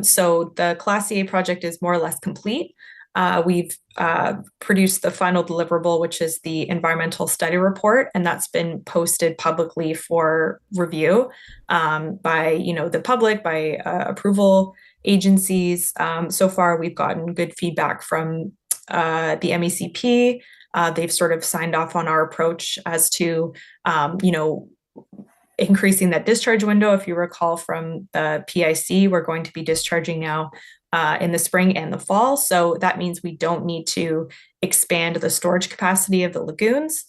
Speaker 12: So the Class CA project is more or less complete. We've produced the final deliverable, which is the environmental study report, and that's been posted publicly for review by the public, by approval agencies. So far, we've gotten good feedback from the MECP. They've sort of signed off on our approach as to, increasing that discharge window. If you recall from the PIC, we're going to be discharging now in the spring and the fall. So that means we don't need to expand the storage capacity of the lagoons,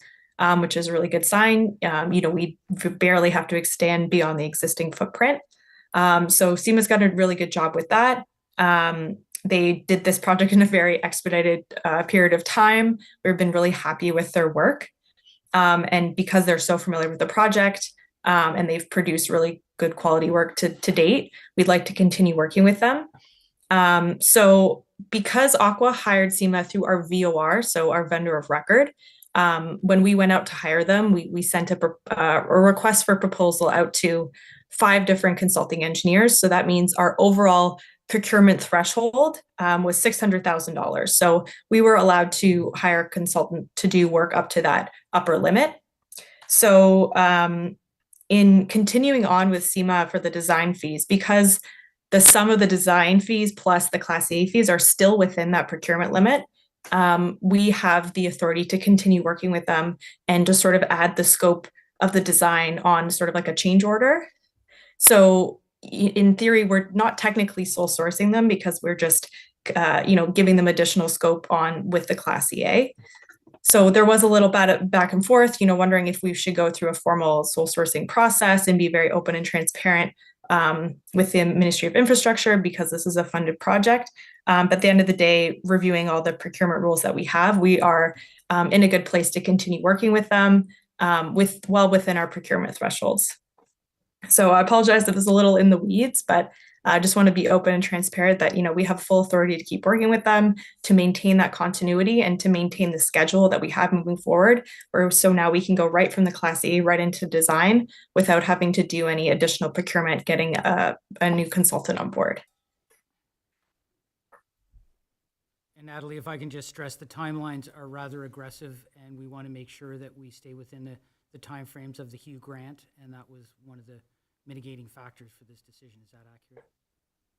Speaker 12: which is a really good sign. We barely have to extend beyond the existing footprint. So SEMA's got a really good job with that. They did this project in a very expedited period of time. We've been really happy with their work. And because they're so familiar with the project and they've produced really good quality work to date, we'd like to continue working with them. So because Aqua hired SEMA through our VOR, so our vendor of record, when we went out to hire them, we sent a request for proposal out to 5 different consulting engineers. So that means our overall procurement threshold was $600,000. So we were allowed to hire a consultant to do work up to that upper limit. So in continuing on with SEMA for the design fees, because the sum of the design fees plus the Class A fees are still within that procurement limit, we have the authority to continue working with them and just sort of add the scope of the design on sort of like a change order. So in theory, we're not technically sole sourcing them because we're just, giving them additional scope on with the Class EA. So there was a little bit back and forth, wondering if we should go through a formal sole sourcing process and be very open and transparent with the Ministry of Infrastructure because this is a funded project. But at the end of the day, reviewing all the procurement rules that we have, we are in a good place to continue working with them well within our procurement thresholds. So I apologize if it's a little in the weeds, but I just want to be open and transparent that, we have full authority to keep working with them to maintain that continuity and to maintain the schedule that we have moving forward. So now we can go right from the Class A right into design without having to do any additional procurement, getting a new consultant on board.
Speaker 3: And Natalie, if I can just stress, the timelines are rather aggressive and we want to make sure that we stay within the timeframes of the Hugh grant. And that was one of the mitigating factors for this decision. Is that accurate?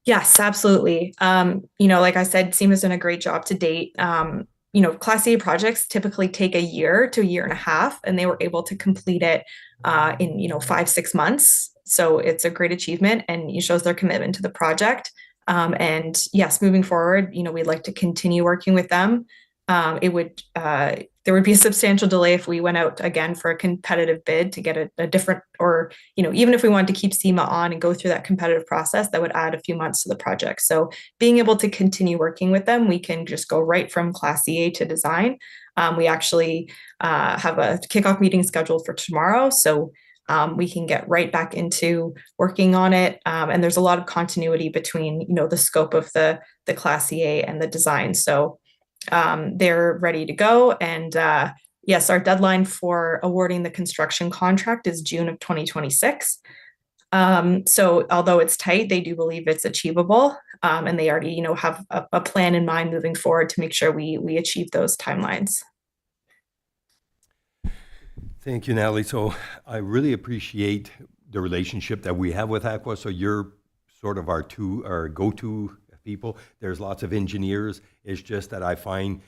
Speaker 12: Yes, absolutely. Like I said, SEMA's done a great job to date. Class A projects typically take a year to a year and a half, and they were able to complete it in 5-6 months. So it's a great achievement, and it shows their commitment to the project. And yes, moving forward, we'd like to continue working with them. It would there would be a substantial delay if we went out again for a competitive bid to get a different, or, even if we wanted to keep SEMA on and go through that competitive process, that would add a few months to the project. So being able to continue working with them, we can just go right from Class EA to design. We actually have a kickoff meeting scheduled for tomorrow. So we can get right back into working on it. And there's a lot of continuity between, the scope of the Class EA and the design. So they're ready to go. And yes, our deadline for awarding the construction contract is June of 2026. So although it's tight, they do believe it's achievable. And they already, have a plan in mind moving forward to make sure we achieve those timelines.
Speaker 2: Thank you, Natalie. So I really appreciate the relationship that we have with Aqua. So you're sort of our go-to people. There's lots of engineers. It's just that I find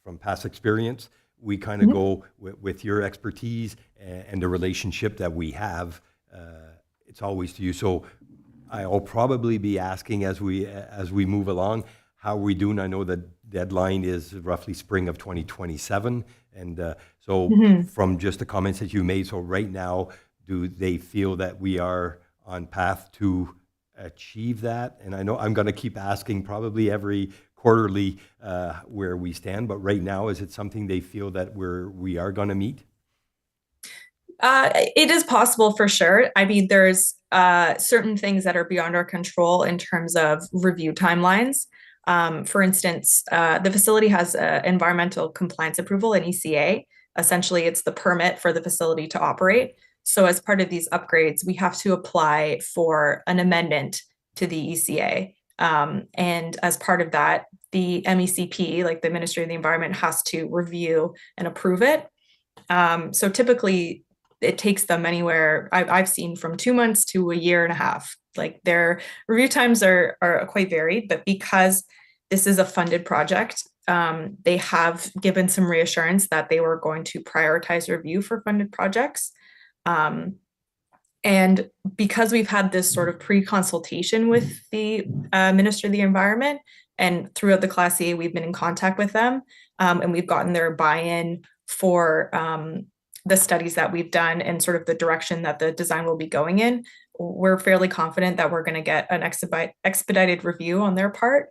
Speaker 2: from past experience, we kind of go with your expertise and the relationship that we have. It's always to you. So I'll probably be asking as we move along, how are we doing? I know the deadline is roughly spring of 2027. And from just the comments that you made, so right now, do they feel that we are on path to achieve that? And I know I'm going to keep asking probably every quarterly where we stand, but right now, is it something they feel that we are going to meet?
Speaker 12: It is possible for sure. I mean, there's certain things that are beyond our control in terms of review timelines. For instance, the facility has environmental compliance approval, an ECA. Essentially, it's the permit for the facility to operate. So as part of these upgrades, we have to apply for an amendment to the ECA. And as part of that, the MECP, like the Ministry of the Environment, has to review and approve it. So typically, it takes them anywhere, I've seen from 2 months to a year and a half. Like their review times are quite varied, but because this is a funded project, they have given some reassurance that they were going to prioritize review for funded projects. And because we've had this sort of pre-consultation with the Minister of the Environment, and throughout the Class A, we've been in contact with them, and we've gotten their buy-in for the studies that we've done and sort of the direction that the design will be going in. We're fairly confident that we're going to get an expedited review on their part.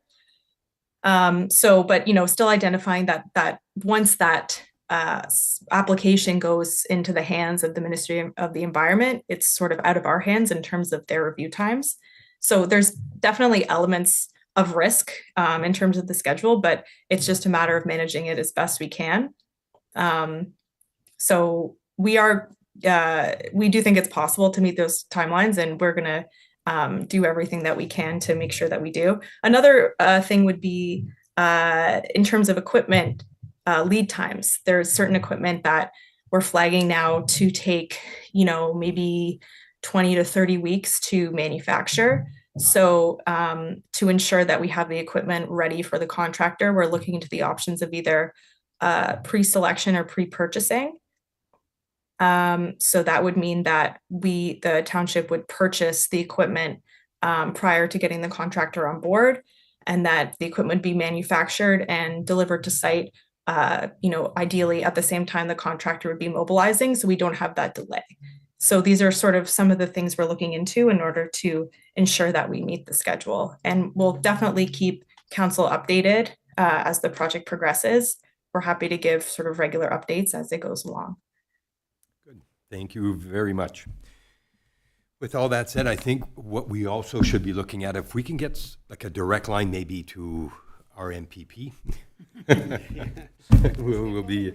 Speaker 12: But still identifying that once that application goes into the hands of the Ministry of the Environment, it's sort of out of our hands in terms of their review times. So there's definitely elements of risk in terms of the schedule, but it's just a matter of managing it as best we can. So we do think it's possible to meet those timelines, and we're going to do everything that we can to make sure that we do. Another thing would be in terms of equipment lead times. There's certain equipment that we're flagging now to take, maybe 20 to 30 weeks to manufacture. So to ensure that we have the equipment ready for the contractor, we're looking into the options of either pre-selection or pre-purchasing. So that would mean that the township would purchase the equipment prior to getting the contractor on board, and that the equipment be manufactured and delivered to site, ideally at the same time the contractor would be mobilizing, so we don't have that delay. So these are sort of some of the things we're looking into in order to ensure that we meet the schedule. And we'll definitely keep council updated as the project progresses. We're happy to give sort of regular updates as it goes along.
Speaker 2: Good. Thank you very much. With all that said, I think what we also should be looking at, if we can get like a direct line maybe to our MPP, we'll be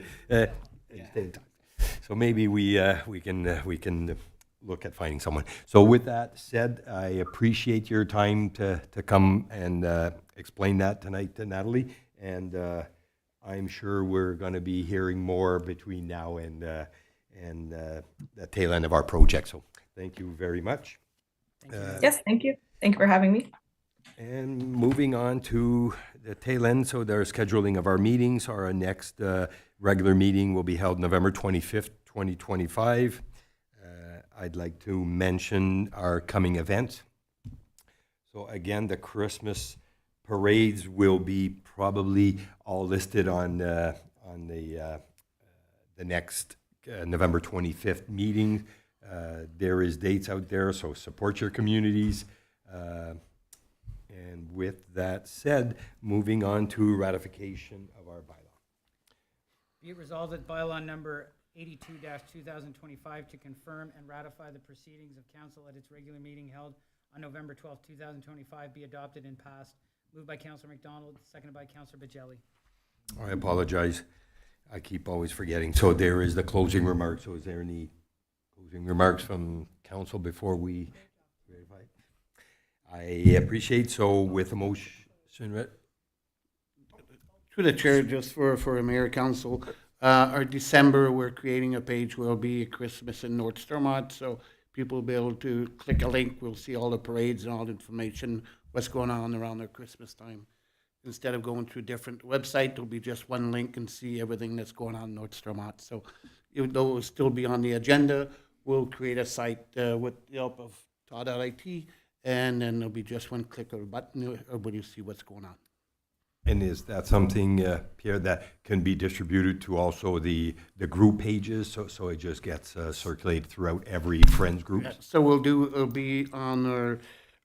Speaker 2: so maybe we can look at finding someone. So with that said, I appreciate your time to come and explain that tonight to Natalie, and I'm sure we're going to be hearing more between now and the tail end of our project. So thank you very much.
Speaker 12: Yes, thank you. Thank you for having me.
Speaker 2: And moving on to the tail end, so there's scheduling of our meetings. Our next regular meeting will be held November 25th, 2025. I'd like to mention our coming events. So again, the Christmas parades will be probably all listed on on the next November 25th meeting. There is dates out there, so support your communities. And with that said, moving on to ratification of our bylaw.
Speaker 3: Be it resolved that bylaw number 82-2025 to confirm and ratify the proceedings of council at its regular meeting held on November 12th, 2025 be adopted and passed. Moved by Councilor McDonald, seconded by Councilor Bajelli.
Speaker 2: I apologize. I keep always forgetting. So there is the closing remarks. So is there any closing remarks from council before we verify? I appreciate. So with a motion,
Speaker 9: Through the chair, just for Mayor Council, our December, we're creating a page where it'll be Christmas in North Stormont, so people will be able to click a link. We'll see all the parades and all the information, what's going on around their Christmas time. Instead of going through different website, there'll be just one link and see everything that's going on in North Stormont. So even though it'll still be on the agenda, we'll create a site with the help of Todd.IT, and then there'll be just one click of a button, everybody will see what's going on.
Speaker 2: and is that something, Pierre, that can be distributed to also the group pages, so it just gets circulated throughout every Friends group?
Speaker 9: So it'll be on our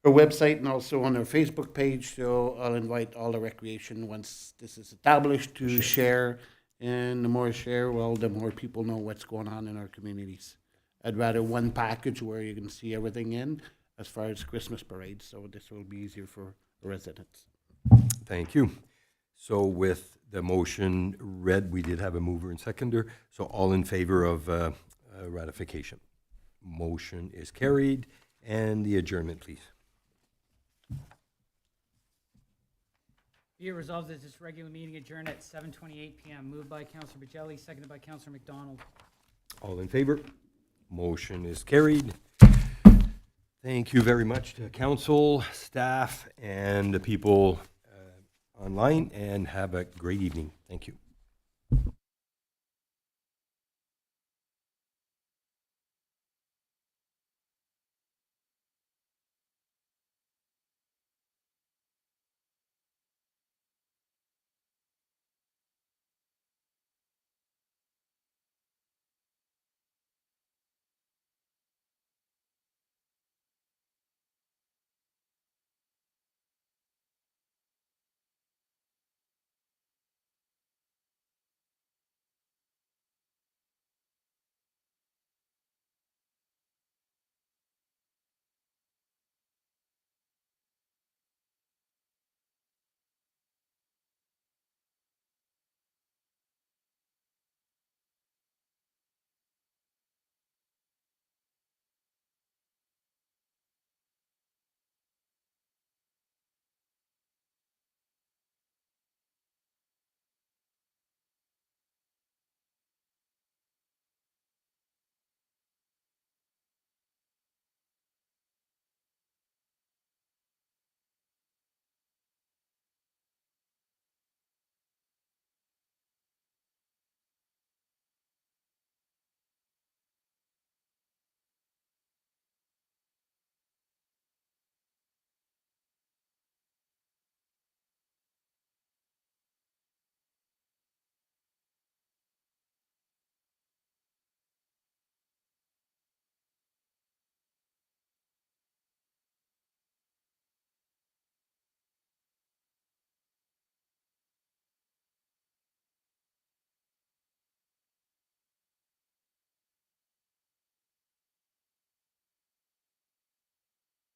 Speaker 9: website and also on our Facebook page. So I'll invite all the recreation, once this is established, to share. And the more share, well, the more people know what's going on in our communities. I'd rather one package where you can see everything in as far as Christmas parades, so this will be easier for the residents.
Speaker 2: Thank you. So with the motion read, we did have a mover and seconder, so all in favor of ratification. Motion is carried, and the adjournment, please.
Speaker 3: Be it resolved that this regular meeting adjourned at 7:28 PM. Moved by Councilor Bajelli, seconded by Councilor McDonald.
Speaker 2: All in favor? Motion is carried. Thank you very much to council, staff, and the people online, and have a great evening. Thank you.